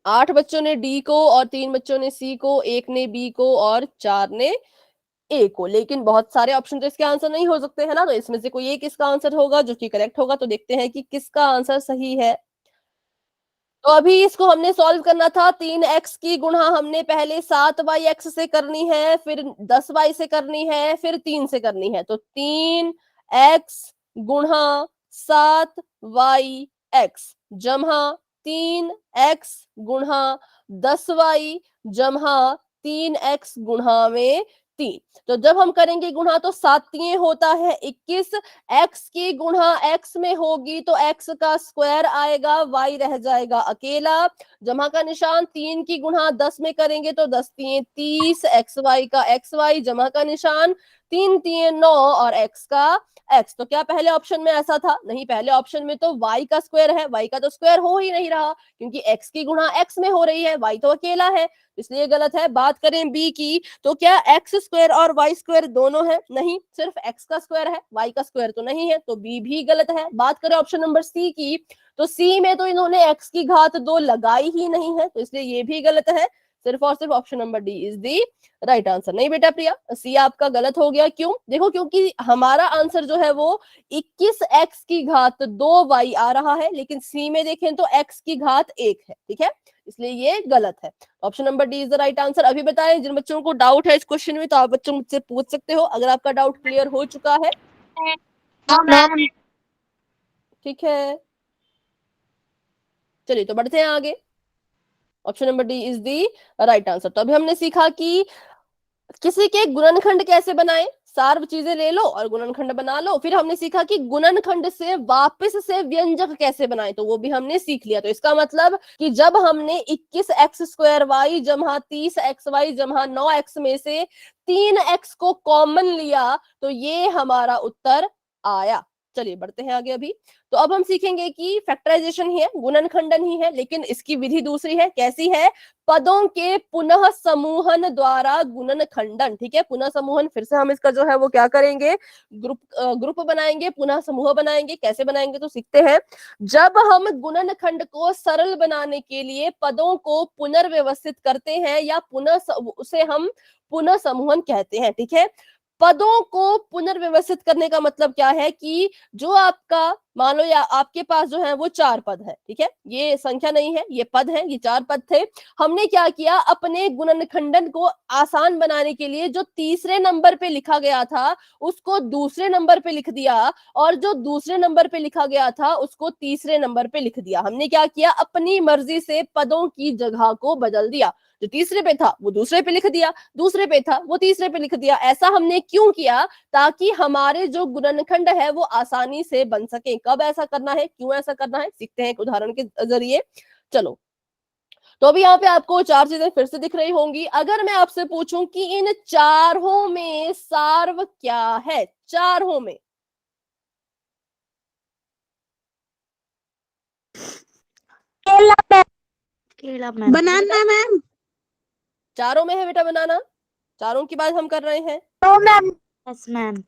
8 बच्चों ने डी को, और 3 बच्चों ने सी को, 1 ने बी को, और 4 ने ए को। लेकिन बहुत सारे ऑप्शन तो इसके आंसर नहीं हो सकते हैं ना, तो इसमें से कोई एक इसका आंसर होगा जो कि करेक्ट होगा। तो देखते हैं कि किसका आंसर सही है। तो अभी इसको हमने सॉल्व करना था। 3x की गुणा हमने पहले 7y(x) से करनी है, फिर 10y से करनी है, फिर 3 से करनी है। तो 3x गुणा 7y(x) जमा 3x गुणा 10y जमा 3x गुणा में 3। तो जब हम करेंगे गुणा तो 7 3 होता है 21। x की गुणा x में होगी तो x का स्क्वायर आएगा, y रह जाएगा अकेला। जमा का निशान, 3 की गुणा 10 में करेंगे तो 10 3 30, xy का xy, जमा का निशान, 3 3 9, और x का x। तो क्या पहले ऑप्शन में ऐसा था? नहीं, पहले ऑप्शन में तो y का स्क्वायर है, y का तो स्क्वायर हो ही नहीं रहा, क्योंकि x की गुणा x में हो रही है, y तो अकेला है, इसलिए गलत है। बात करें b की, तो क्या x स्क्वायर और y स्क्वायर दोनों है? नहीं, सिर्फ x का स्क्वायर है, y का स्क्वायर तो नहीं है, तो b भी गलत है। बात करें ऑप्शन नंबर सी की, तो सी में तो इन्होंने x की घात 2 लगाई ही नहीं है, तो इसलिए ये भी गलत है। सिर्फ और सिर्फ option number D is the right answer. नहीं बेटा प्रिया, सी आपका गलत हो गया। क्यों? देखो, क्योंकि हमारा आंसर जो है वो 21x की घात 2y आ रहा है, लेकिन सी में देखें तो x की घात 1 है, ठीक है? इसलिए ये गलत है। Option number D is the right answer. अभी बताएं, जिन बच्चों को डाउट है इस क्वेश्चन में, तो आप बच्चों मुझसे पूछ सकते हो अगर आपका डाउट क्लियर हो चुका है। ठीक है, चलिए तो बढ़ते हैं आगे। Option number D is the right answer. तो अभी हमने सीखा कि किसी के गुणनखंड कैसे बनाएं, सार्व चीजें ले लो और गुणनखंड बना लो। फिर हमने सीखा कि गुणनखंड से वापस से व्यंजक कैसे बनाएं, तो वो भी हमने सीख लिया। तो इसका मतलब कि जब हमने 21x² जमा 30xy जमा 9x में से 3x को कॉमन लिया, तो ये हमारा उत्तर आया। चलिए बढ़ते हैं आगे। अभी तो अब हम सीखेंगे कि फैक्टराइजेशन ही है, गुणनखंडन ही है, लेकिन इसकी विधि दूसरी है। कैसी है? पदों के पुनः समूहन द्वारा गुणनखंडन। ठीक है, पुनः समूहन, फिर से हम इसका जो है वो क्या करेंगे, ग्रुप बनाएंगे, पुनः समूह बनाएंगे। कैसे बनाएंगे तो सीखते हैं। जब हम गुणनखंड को सरल बनाने के लिए पदों को पुनर्व्यवस्थित करते हैं, या उसे हम पुनः समूहन कहते हैं। ठीक है, पदों को पुनर्व्यवस्थित करने का मतलब क्या है कि जो आपका मान लो या आपके पास जो है वो 4 पद है, ठीक है, ये संख्या नहीं है, ये पद है, ये 4 पद थे। हमने क्या किया, अपने गुणनखंडन को आसान बनाने के लिए जो तीसरे नंबर पे लिखा गया था उसको दूसरे नंबर पे लिख दिया, और जो दूसरे नंबर पे लिखा गया था उसको तीसरे नंबर पे लिख दिया। हमने क्या किया, अपनी मर्जी से पदों की जगह को बदल दिया। जो तीसरे पे था वो दूसरे पे लिख दिया, दूसरे पे था वो तीसरे पे लिख दिया। ऐसा हमने क्यों किया, ताकि हमारे जो गुणनखंड है वो आसानी से बन सके। कब ऐसा करना है, क्यों ऐसा करना है, सीखते हैं एक उदाहरण के जरिए। चलो, तो अभी यहाँ पे आपको 4 चीजें फिर से दिख रही होंगी। अगर मैं आपसे पूछूं कि इन चारों में सार्व क्या है, चारों में, केला मैम। बनाना मैम। चारों में है बेटा बनाना, चारों की बात हम कर रहे हैं। Yes ma'am.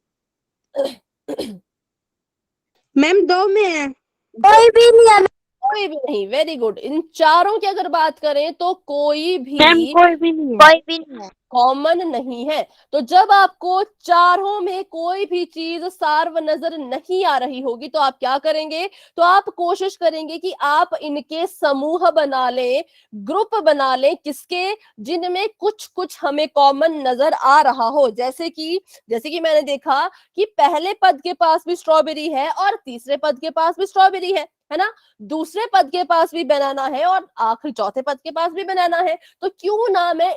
मैम 2 में है। कोई भी नहीं है। कोई भी नहीं, वेरी गुड। इन चारों की अगर बात करें तो कोई भी कोई भी नहीं है। कोई भी नहीं है। कॉमन नहीं है। तो जब आपको चारों में कोई भी चीज सार्व नजर नहीं आ रही होगी तो आप क्या करेंगे, तो आप कोशिश करेंगे कि आप इनके समूह बना लें, ग्रुप बना लें, किसके, जिनमें कुछ कुछ हमें कॉमन नजर आ रहा हो। जैसे कि मैंने देखा कि पहले पद के पास भी स्ट्रॉबेरी है और तीसरे पद के पास भी स्ट्रॉबेरी है ना, दूसरे पद के पास भी बनाना है और आखिरी चौथे पद के पास भी बनाना है। तो क्यों ना मैं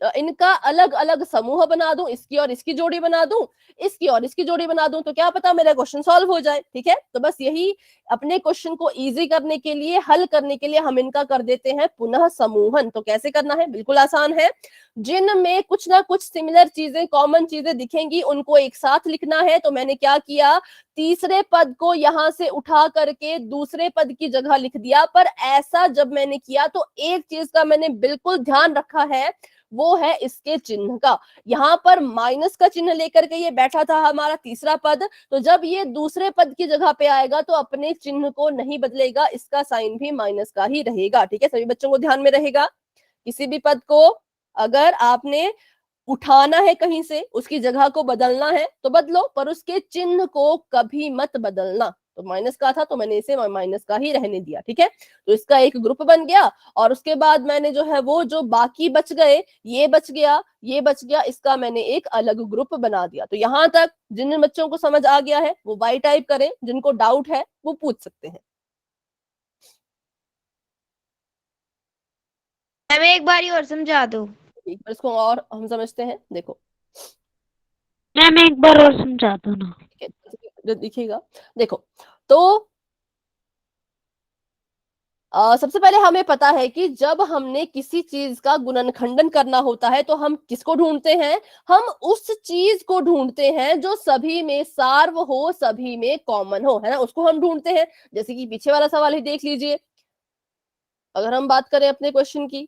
इनका अलग अलग समूह बना दूं, इसकी और इसकी जोड़ी बना दूं, इसकी और इसकी जोड़ी बना दूं, तो क्या पता मेरा क्वेश्चन सॉल्व हो जाए। ठीक है, तो बस यही अपने क्वेश्चन को इजी करने के लिए, हल करने के लिए हम इनका कर देते हैं पुनः समूहन। तो कैसे करना है, बिल्कुल आसान है। जिनमें कुछ ना कुछ सिमिलर चीजें, कॉमन चीजें दिखेंगी उनको एक साथ लिखना है। तो मैंने क्या किया, तीसरे पद को यहां से उठा करके दूसरे पद की जगह लिख दिया। पर ऐसा जब मैंने किया तो एक चीज का मैंने बिल्कुल ध्यान रखा है, वो है इसके चिन्ह का। यहां पर माइनस का चिन्ह लेकर के ये बैठा था हमारा तीसरा पद, तो जब ये दूसरे पद की जगह पे आएगा तो अपने चिन्ह को नहीं बदलेगा, इसका साइन भी माइनस का ही रहेगा। ठीक है, सभी बच्चों को ध्यान में रहेगा। किसी भी पद को अगर आपने उठाना है कहीं से, उसकी जगह को बदलना है तो बदलो, पर उसके चिन्ह को कभी मत बदलना। तो माइनस का था तो मैंने इसे माइनस का ही रहने दिया। ठीक है, तो इसका एक ग्रुप बन गया, और उसके बाद मैंने जो है वो जो बाकी बच गए, ये बच गया, ये बच गया, इसका मैंने एक अलग ग्रुप बना दिया। तो यहां तक जिन बच्चों को समझ आ गया है वो वाई टाइप करें, जिनको डाउट है वो पूछ सकते हैं। मैम एक बारी और समझा दो। एक बार इसको और हम समझते हैं। देखो मैम एक बार और समझा दो ना। ठीक है, जो दिखेगा, देखो तो सबसे पहले हमें पता है कि जब हमने किसी चीज का गुणनखंडन करना होता है तो हम किसको ढूंढते हैं, हम उस चीज को ढूंढते हैं जो सभी में सार्व हो, सभी में कॉमन हो, है ना, उसको हम ढूंढते हैं। जैसे कि पीछे वाला सवाल ही देख लीजिए, अगर हम बात करें अपने क्वेश्चन की,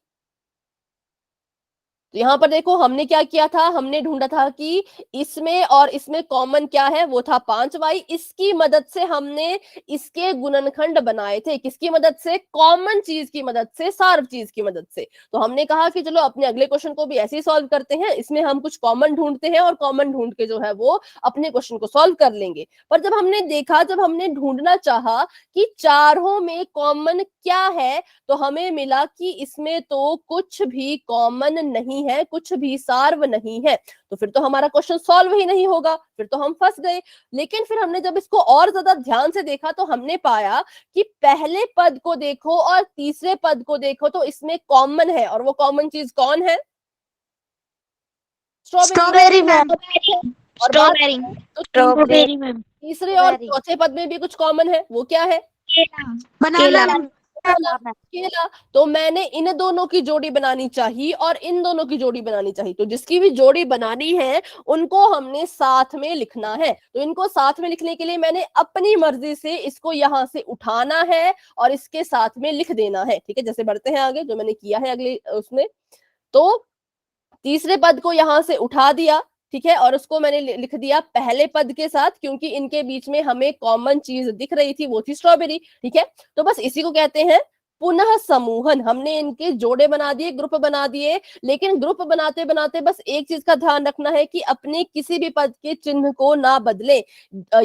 तो यहाँ पर देखो हमने क्या किया था, हमने ढूंढा था कि इसमें और इसमें कॉमन क्या है, वो था 5y। इसकी मदद से हमने इसके गुणनखंड बनाए थे, किसकी मदद से, कॉमन चीज की मदद से, सार्व चीज की मदद से। तो हमने कहा कि चलो अपने अगले क्वेश्चन को भी ऐसे ही सॉल्व करते हैं, इसमें हम कुछ कॉमन ढूंढते हैं और कॉमन ढूंढ के जो है वो अपने क्वेश्चन को सॉल्व कर लेंगे। पर जब हमने देखा, जब हमने ढूंढना चाहा कि चारों में कॉमन क्या है, तो हमें मिला कि इसमें तो कुछ भी कॉमन नहीं है, कुछ भी सार्व नहीं है। तो फिर तो हमारा क्वेश्चन सॉल्व ही नहीं होगा, फिर तो हम फंस गए। लेकिन फिर हमने जब इसको और ज्यादा ध्यान से देखा तो हमने पाया कि पहले पद को देखो और तीसरे पद को देखो तो इसमें कॉमन है, और वो कॉमन चीज कौन है, स्ट्रॉबेरी मैम। Strawberry ma'am. तीसरे और चौथे पद में भी कुछ कॉमन है, वो क्या है, बनाना। केला। तो मैंने इन दोनों की जोड़ी बनानी चाहिए और इन दोनों की जोड़ी बनानी चाहिए। तो जिसकी भी जोड़ी बनानी है उनको हमने साथ में लिखना है। तो इनको साथ में लिखने के लिए मैंने अपनी मर्जी से इसको यहां से उठाना है और इसके साथ में लिख देना है। ठीक है, जैसे बढ़ते हैं आगे, जो मैंने किया है अगले उसमें, तो तीसरे पद को यहां से उठा दिया, ठीक है, और उसको मैंने लिख दिया पहले पद के साथ, क्योंकि इनके बीच में हमें कॉमन चीज दिख रही थी, वो थी स्ट्रॉबेरी। ठीक है, तो बस इसी को कहते हैं पुनः समूहन, हमने इनके जोड़े बना दिए, ग्रुप बना दिए, लेकिन ग्रुप बनाते बनाते बस एक चीज का ध्यान रखना है कि अपने किसी भी पद के चिन्ह को ना बदले।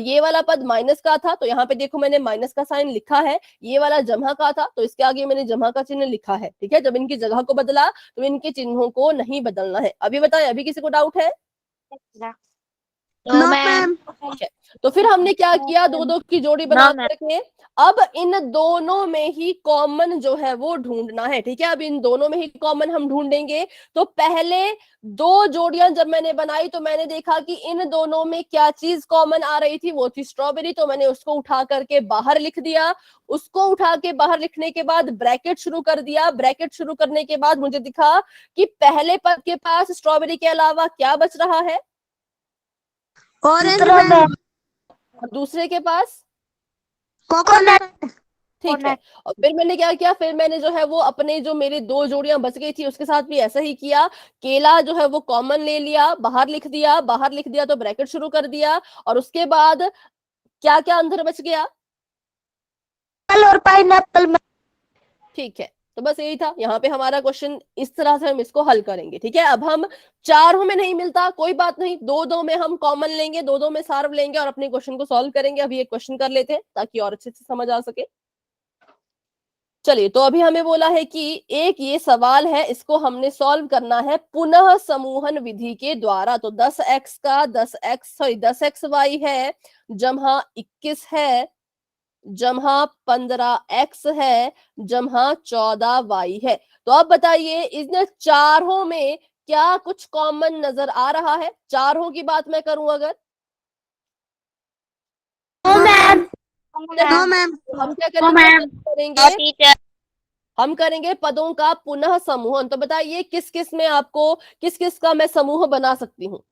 ये वाला पद माइनस का था तो यहाँ पे देखो मैंने माइनस का साइन लिखा है, ये वाला जमा का था तो इसके आगे मैंने जमा का चिन्ह लिखा है। ठीक है, जब इनकी जगह को बदला तो इनके चिन्हों को नहीं बदलना है। अभी बताएं, अभी किसी को डाउट है? No ma'am. ठीक है, तो फिर हमने क्या किया, दो दो की जोड़ी बना मैम। करके अब इन दोनों में ही कॉमन जो है वो ढूंढना है। ठीक है, अब इन दोनों में ही कॉमन हम ढूंढेंगे। तो पहले दो जोड़ियां जब मैंने बनाई तो मैंने देखा कि इन दोनों में क्या चीज कॉमन आ रही थी, वो थी स्ट्रॉबेरी। तो मैंने उसको उठा करके बाहर लिख दिया। उसको उठा के बाहर लिखने के बाद ब्रैकेट शुरू कर दिया। ब्रैकेट शुरू करने के बाद मुझे दिखा कि पहले पद के पास स्ट्रॉबेरी के अलावा क्या बच रहा है, ऑरेंज मैम। और दूसरे के पास कोकोनट। ठीक है। और फिर मैंने क्या किया, फिर मैंने जो है वो अपने जो मेरे दो जोड़ियां बच गई थी उसके साथ भी ऐसा ही किया। केला जो है वो कॉमन ले लिया, बाहर लिख दिया, बाहर लिख दिया तो ब्रैकेट शुरू कर दिया। और उसके बाद क्या क्या अंदर बच गया, और पाइनएप्पल। ठीक है। तो बस यही था, यहाँ पे हमारा क्वेश्चन इस तरह से हम इसको हल करेंगे। ठीक है, अब हम चारों में नहीं मिलता कोई बात नहीं, दो दो में हम कॉमन लेंगे, दो दो में सार्व लेंगे और अपने क्वेश्चन को सॉल्व करेंगे। अभी एक क्वेश्चन कर लेते हैं ताकि और अच्छे से समझ आ सके। चलिए, तो अभी हमें बोला है कि एक ये सवाल है, इसको हमने सॉल्व करना है पुनः समूहन विधि के द्वारा। तो 10x का 10xy है, जमहा 21 है, जमहा 15x है, जमहा 14y है। तो अब बताइए इन चारों में क्या कुछ कॉमन नजर आ रहा है? चारों की बात मैं करूं अगर, नो मैम। No ma'am. हम क्या नो करेंगे, मैम। करेंगे हम करेंगे पदों का पुनः समूहन। तो बताइए किस किस में आपको, किस किस का मैं समूह बना सकती हूँ?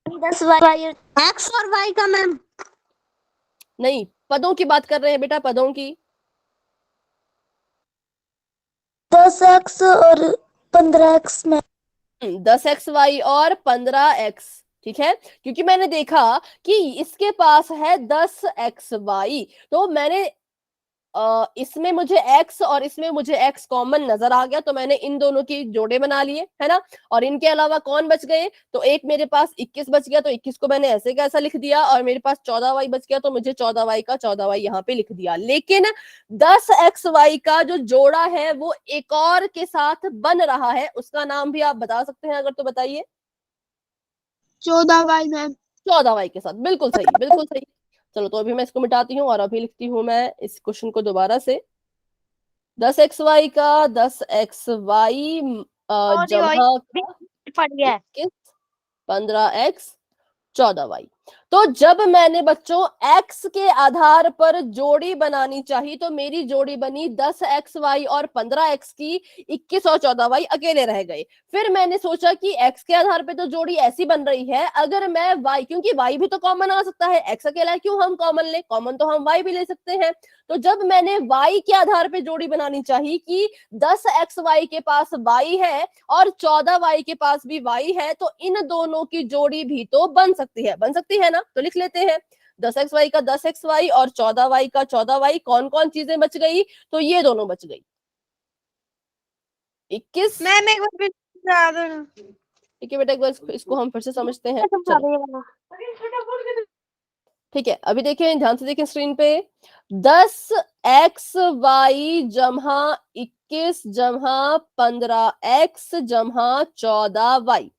10y। एक्स और वाई का मैम। नहीं, पदों की बात कर रहे हैं बेटा, पदों की। 10x और 15x में। 10xy और 15x, ठीक है, क्योंकि मैंने देखा कि इसके पास है 10xy, तो मैंने इसमें मुझे x और इसमें मुझे x कॉमन नजर आ गया, तो मैंने इन दोनों की जोड़े बना लिए, है ना। और इनके अलावा कौन बच गए, तो एक मेरे पास 21 बच गया, तो 21 को मैंने ऐसे का ऐसा लिख दिया। और मेरे पास 14y बच गया, तो मुझे 14y का 14y यहाँ पे लिख दिया। लेकिन 10xy का जो जोड़ा है वो एक और के साथ बन रहा है, उसका नाम भी आप बता सकते हैं अगर, तो बताइए। 14y ma'am. 14y के साथ, बिल्कुल सही, बिल्कुल सही। चलो, तो अभी मैं इसको मिटाती हूँ और अभी लिखती हूँ मैं इस क्वेश्चन को दोबारा से। 10xy का 10xy जमा 21 15x 14y। तो जब मैंने बच्चों x के आधार पर जोड़ी बनानी चाहिए, तो मेरी जोड़ी बनी 10xy और 15x की, 21 और 14y अकेले रह गए। फिर मैंने सोचा कि x के आधार पे तो जोड़ी ऐसी बन रही है, अगर मैं y, क्योंकि y भी तो कॉमन आ सकता है, x अकेला क्यों हम कॉमन ले, कॉमन तो हम y भी ले सकते हैं। तो जब मैंने y के आधार पे जोड़ी बनानी चाहिए कि 10xy के पास y है और 14y के पास भी y है, तो इन दोनों की जोड़ी भी तो बन सकती है ना। तो लिख लेते हैं 10xy का 10xy और 14y का 14y। कौन कौन चीजें बच गई, तो ये दोनों बच गई, 21। मैम एक बार फिर ठीक है बेटा, एक बार इसको हम फिर से समझते हैं। चलो, ठीक है, अभी देखिए, ध्यान से देखिए स्क्रीन पे। 10xy जमा 21 जमा 15x जमा 14y।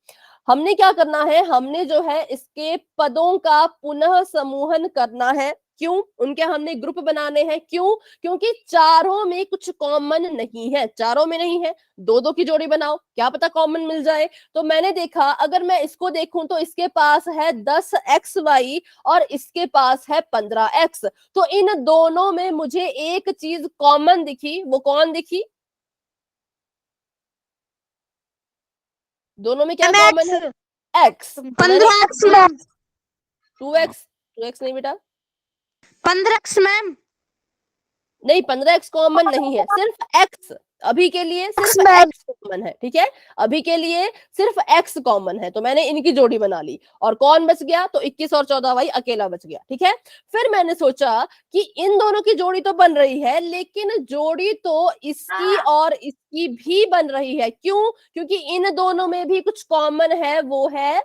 हमने क्या करना है, हमने जो है इसके पदों का पुनः समूहन करना है। क्यों, उनके हमने ग्रुप बनाने हैं। क्यों, क्योंकि चारों में कुछ कॉमन नहीं है, चारों में नहीं है। दो दो की जोड़ी बनाओ, क्या पता कॉमन मिल जाए। तो मैंने देखा, अगर मैं इसको देखूं तो इसके पास है 10xy और इसके पास है 15x। तो इन दोनों में मुझे एक चीज कॉमन दिखी, वो कौन दिखी, दोनों में क्या कॉमन है, x। 15x ma'am. 2x नहीं बेटा, 15x मैम। नहीं 15x कॉमन नहीं है, सिर्फ x। अभी के लिए सिर्फ मैम। x कॉमन है, ठीक है, अभी के लिए सिर्फ x कॉमन है, तो मैंने इनकी जोड़ी बना ली। और कौन बच गया? तो 21 और 14y अकेला बच गया, ठीक है। फिर मैंने सोचा कि इन दोनों की जोड़ी तो बन रही है, लेकिन जोड़ी तो इसकी और इसकी भी बन रही है। क्यों? क्योंकि इन दोनों में भी कुछ कॉमन है, वो है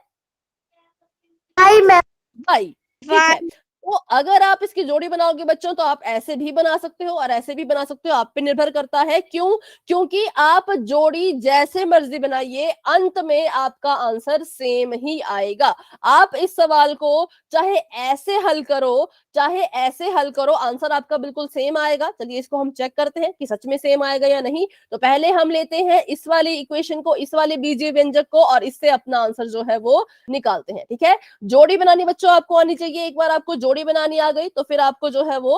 वाई मैम। y, ठीक है। तो अगर आप इसकी जोड़ी बनाओगे बच्चों, तो आप ऐसे भी बना सकते हो और ऐसे भी बना सकते हो, आप पे निर्भर करता है। क्यों? क्योंकि आप जोड़ी जैसे मर्जी बनाइए, अंत में आपका आंसर सेम ही आएगा। आप इस सवाल को चाहे ऐसे हल करो, चाहे ऐसे हल करो, आंसर आपका बिल्कुल सेम आएगा। चलिए इसको हम चेक करते हैं कि सच में सेम आएगा या नहीं। तो पहले हम लेते हैं इस वाली इक्वेशन को, इस वाले बीजीय व्यंजक को, और इससे अपना आंसर जो है वो निकालते हैं, ठीक है। जोड़ी बनानी बच्चों आपको आनी चाहिए। एक बार आपको जोड़ी बनानी आ गई तो फिर आपको जो है वो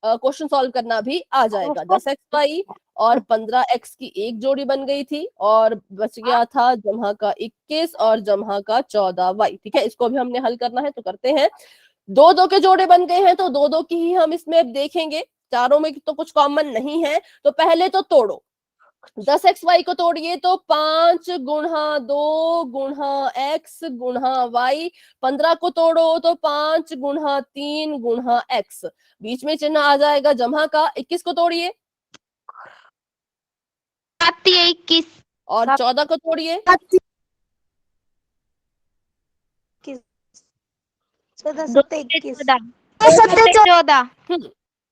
क्वेश्चन सॉल्व करना भी आ जाएगा। 10xy और 15x की एक जोड़ी बन गई थी, और बच गया था जम्हा का 21 और जम्हा का 14y, ठीक है। इसको भी हमने हल करना है, तो करते हैं। दो दो के जोड़े बन गए हैं, तो दो दो की ही हम इसमें देखेंगे, चारों में तो कुछ कॉमन नहीं है। तो पहले तो तोड़ो, 10xy को तोड़िए तो 5 गुणा 2 गुणा x गुणा y। 15 को तोड़ो तो 5 गुणा 3 गुणा x। बीच में चिन्ह आ जाएगा जमा का। 21 को तोड़िए 21 और 14 को तोड़िए 14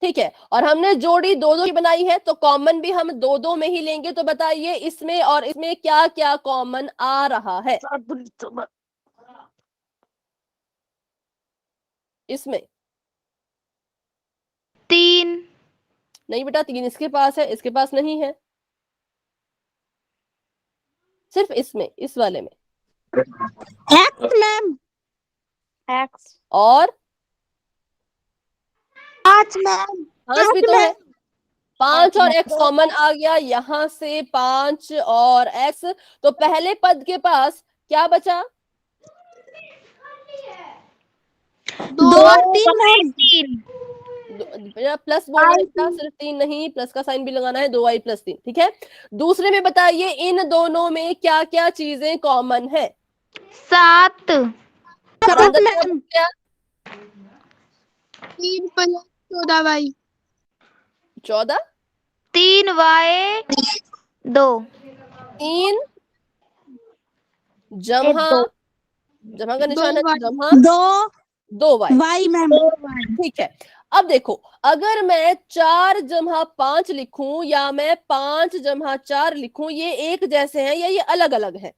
ठीक है। और हमने जोड़ी दो दो की बनाई है, तो कॉमन भी हम दो दो में ही लेंगे। तो बताइए इसमें और इसमें क्या क्या कॉमन आ रहा है? इसमें 3 नहीं बेटा, 3 इसके पास है, इसके पास नहीं है, सिर्फ इसमें, इस वाले में। X ma'am. एक्स और 5 मैम। 5 भी तो है, 5 और x कॉमन आ गया, यहां से 5 और x। तो पहले पद के पास क्या बचा? 2 और 3 प्लस बोलना है इसका, सिर्फ 3 नहीं, प्लस का साइन भी लगाना है। 2y + 3, ठीक है। दूसरे में बताइए इन दोनों में क्या क्या चीजें कॉमन है? 7 मैम। क्या? 3 + 14y 14 3y 2 3 जमा, जमा का निशान है, तो जमा 2y, वाई मैम। ठीक है। अब देखो, अगर मैं 4 जमा 5 लिखूं या मैं 5 जमा 4 लिखूं, ये एक जैसे हैं या ये अलग अलग है?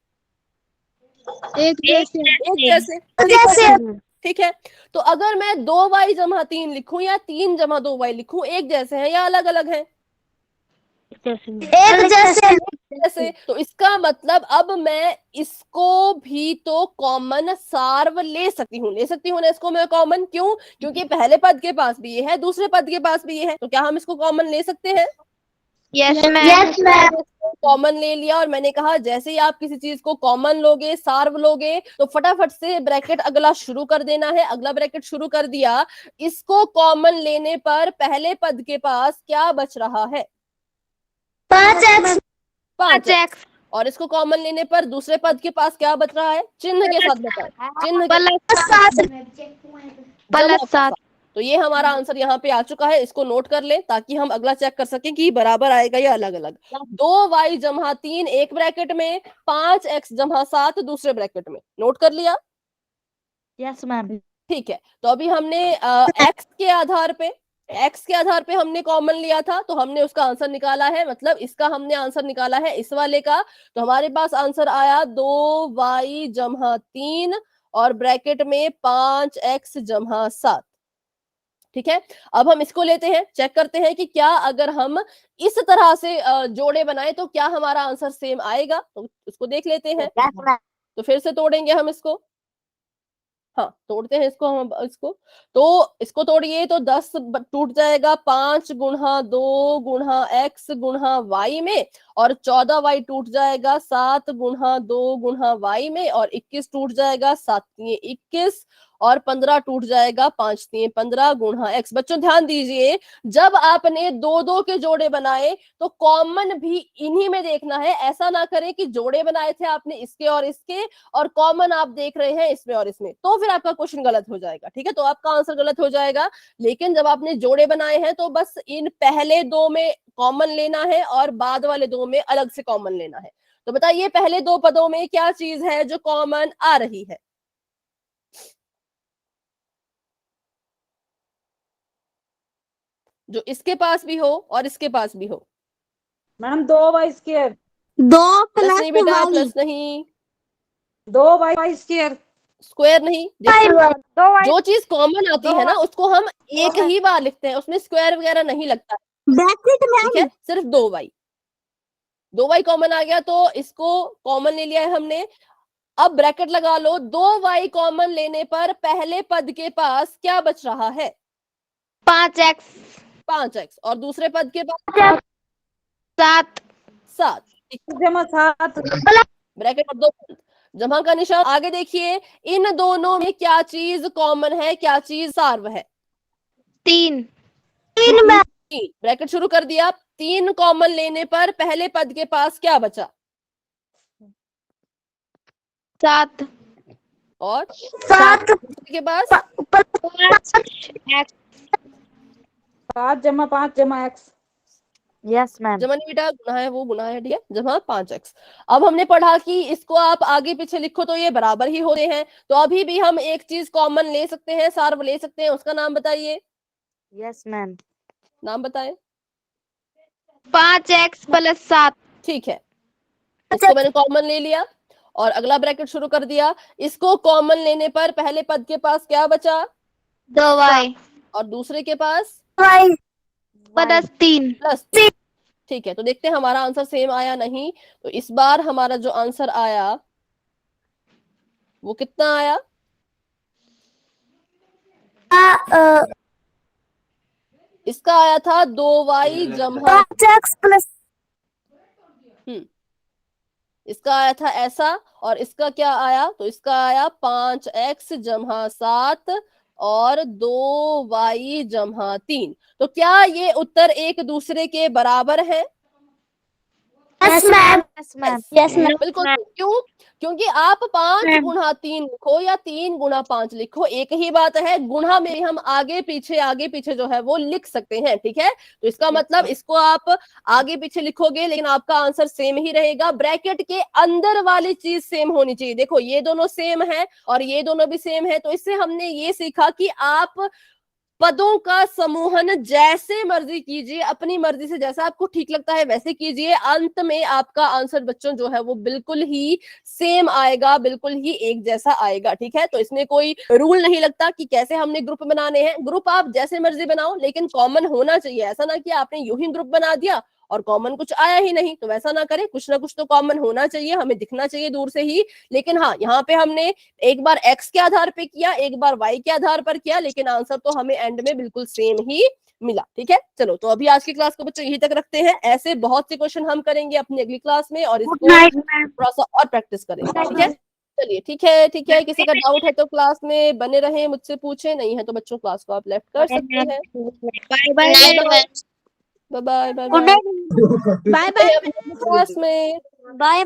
एक जैसे ठीक है। तो अगर मैं 2y जमा 3 लिखूं या 3 जमा 2y लिखूं, एक जैसे हैं या अलग अलग हैं? एक जैसे। जैसे। तो इसका मतलब अब मैं इसको भी तो कॉमन सार्व ले सकती हूँ, ले सकती हूँ ना इसको मैं कॉमन। क्यों? क्योंकि पहले पद के पास भी ये है, दूसरे पद के पास भी ये है, तो क्या हम इसको कॉमन ले सकते हैं? यस मैम कॉमन ले लिया, और मैंने कहा जैसे ही आप किसी चीज को कॉमन लोगे, सार्व लोगे, तो फटाफट से ब्रैकेट अगला शुरू कर देना है। अगला ब्रैकेट शुरू कर दिया। इसको कॉमन लेने पर पहले पद के पास क्या बच रहा है? 5x। 5x। और इसको कॉमन लेने पर दूसरे पद के पास क्या बच रहा है? चिन्ह के साथ बताओ, चिन्ह +7 तो ये हमारा आंसर यहाँ पे आ चुका है। इसको नोट कर ले ताकि हम अगला चेक कर सकें कि बराबर आएगा या अलग अलग। 2y जमा 3 एक ब्रैकेट में, 5x जमा 7 दूसरे ब्रैकेट में। नोट कर लिया? Yes ma'am. ठीक है। तो अभी हमने x के आधार पे हमने कॉमन लिया था, तो हमने उसका आंसर निकाला है, मतलब इसका हमने आंसर निकाला है इस वाले का। तो हमारे पास आंसर आया 2y जमा 3 और ब्रैकेट में 5x जमा 7, ठीक है। अब हम इसको लेते हैं, चेक करते हैं कि क्या अगर हम इस तरह से जोड़े बनाए तो क्या हमारा आंसर सेम आएगा। तो इसको देख लेते हैं। तो फिर से तोड़ेंगे हम इसको। हाँ, तोड़ते हैं इसको हम। इसको तोड़िए तो 10 टूट जाएगा 5 गुणा 2 गुणा x गुणा y में, और 14y टूट जाएगा 7 गुणा 2 गुणा y में, और 21 टूट जाएगा 7 × 21 और 15 टूट जाएगा, 5 3 15 गुणा x। बच्चों ध्यान दीजिए, जब आपने दो दो के जोड़े बनाए तो कॉमन भी इन्हीं में देखना है। ऐसा ना करें कि जोड़े बनाए थे आपने इसके और इसके और कॉमन आप देख रहे हैं इसमें और इसमें, तो फिर आपका क्वेश्चन गलत हो जाएगा, ठीक है, तो आपका आंसर गलत हो जाएगा। लेकिन जब आपने जोड़े बनाए हैं तो बस इन पहले दो में कॉमन लेना है और बाद वाले दो में अलग से कॉमन लेना है। तो बताइए पहले दो पदों में क्या चीज है जो कॉमन आ रही है? जो इसके पास भी हो और इसके पास भी हो। Madam 2y²। 2 प्लस प्लस नहीं बेटा, वाई। प्लस नहीं, 2y²। स्क्वायर नहीं। देखो, 2y। जो चीज कॉमन आती है ना उसको हम एक ही बार लिखते हैं, उसमें स्क्वायर वगैरह नहीं लगता, ब्रैकेट ठीक है, मैम। सिर्फ 2y कॉमन आ गया तो इसको कॉमन ले लिया है हमने। अब ब्रैकेट लगा लो, 2y कॉमन लेने पर पहले पद के पास क्या बच रहा है? 5x 5x और दूसरे पद के पास 7 7। जमा 7। ब्रैकेट और दो पद, जमा का निशान। आगे देखिए, इन दोनों में क्या चीज कॉमन है, क्या चीज सार्व है? 3 3। ब्रैकेट शुरू कर दिया, 3 कॉमन लेने पर पहले पद के पास क्या बचा? 7 और 7 के पास 7 जमा 5 जमा x। Yes ma'am. जमा नहीं बेटा, गुना है वो, गुना है, ठीक है, जमा 5x। अब हमने पढ़ा कि इसको आप आगे पीछे लिखो तो ये बराबर ही होते हैं, तो अभी भी हम एक चीज कॉमन ले सकते हैं, सार्व ले सकते हैं, उसका नाम बताइए। Yes ma'am. नाम बताएं। 5x + 7 ठीक है, इसको मैंने कॉमन ले लिया और अगला ब्रैकेट शुरू कर दिया। इसको कॉमन लेने पर पहले पद के पास क्या बचा? 2y और दूसरे के पास वाई + 3 प्लस 3। ठीक है, तो देखते हैं हमारा आंसर सेम आया नहीं। तो इस बार हमारा जो आंसर आया वो कितना आया? इसका आया था 2y जमा, 5x प्लस इसका आया था ऐसा, और इसका क्या आया? तो इसका आया 5x जमा 7 और 2y जमा 3। तो क्या ये उत्तर एक दूसरे के बराबर है? Yes ma'am. Yes ma'am. Yes ma'am. बिल्कुल। क्यों? क्योंकि आप 5 गुणा 3 लिखो या 3 गुणा 5 लिखो, एक ही बात है। गुणा में हम आगे पीछे जो है वो लिख सकते हैं, ठीक है। तो इसका मतलब इसको आप आगे पीछे लिखोगे लेकिन आपका आंसर सेम ही रहेगा। ब्रैकेट के अंदर वाली चीज सेम होनी चाहिए। देखो ये दोनों सेम है और ये दोनों भी सेम है, तो इससे हमने ये सीखा कि आप पदों का समूहन जैसे मर्जी कीजिए, अपनी मर्जी से, जैसा आपको ठीक लगता है वैसे कीजिए। अंत में आपका आंसर बच्चों जो है वो बिल्कुल ही सेम आएगा, बिल्कुल ही एक जैसा आएगा, ठीक है। तो इसमें कोई रूल नहीं लगता कि कैसे हमने ग्रुप बनाने हैं। ग्रुप आप जैसे मर्जी बनाओ लेकिन कॉमन होना चाहिए। ऐसा ना कि आपने यूं ही ग्रुप बना दिया और कॉमन कुछ आया ही नहीं, तो वैसा ना करें। कुछ ना कुछ तो कॉमन होना चाहिए, हमें दिखना चाहिए दूर से ही। लेकिन हाँ, यहाँ पे हमने एक बार x के आधार पे किया, एक बार y के आधार पर किया, लेकिन आंसर तो हमें एंड में बिल्कुल सेम ही मिला, ठीक है। चलो, तो अभी आज की क्लास को बच्चों यही तक रखते हैं। ऐसे बहुत से क्वेश्चन हम करेंगे अपनी अगली क्लास में और इसको थोड़ा सा और प्रैक्टिस करेंगे, ठीक है। चलिए, ठीक है, ठीक है। किसी का डाउट है तो क्लास में बने रहे, मुझसे पूछे, नहीं है तो बच्चों क्लास को आप लेफ्ट कर सकते हैं। Bye bye bye bye bye bye bye bye class में। बाय।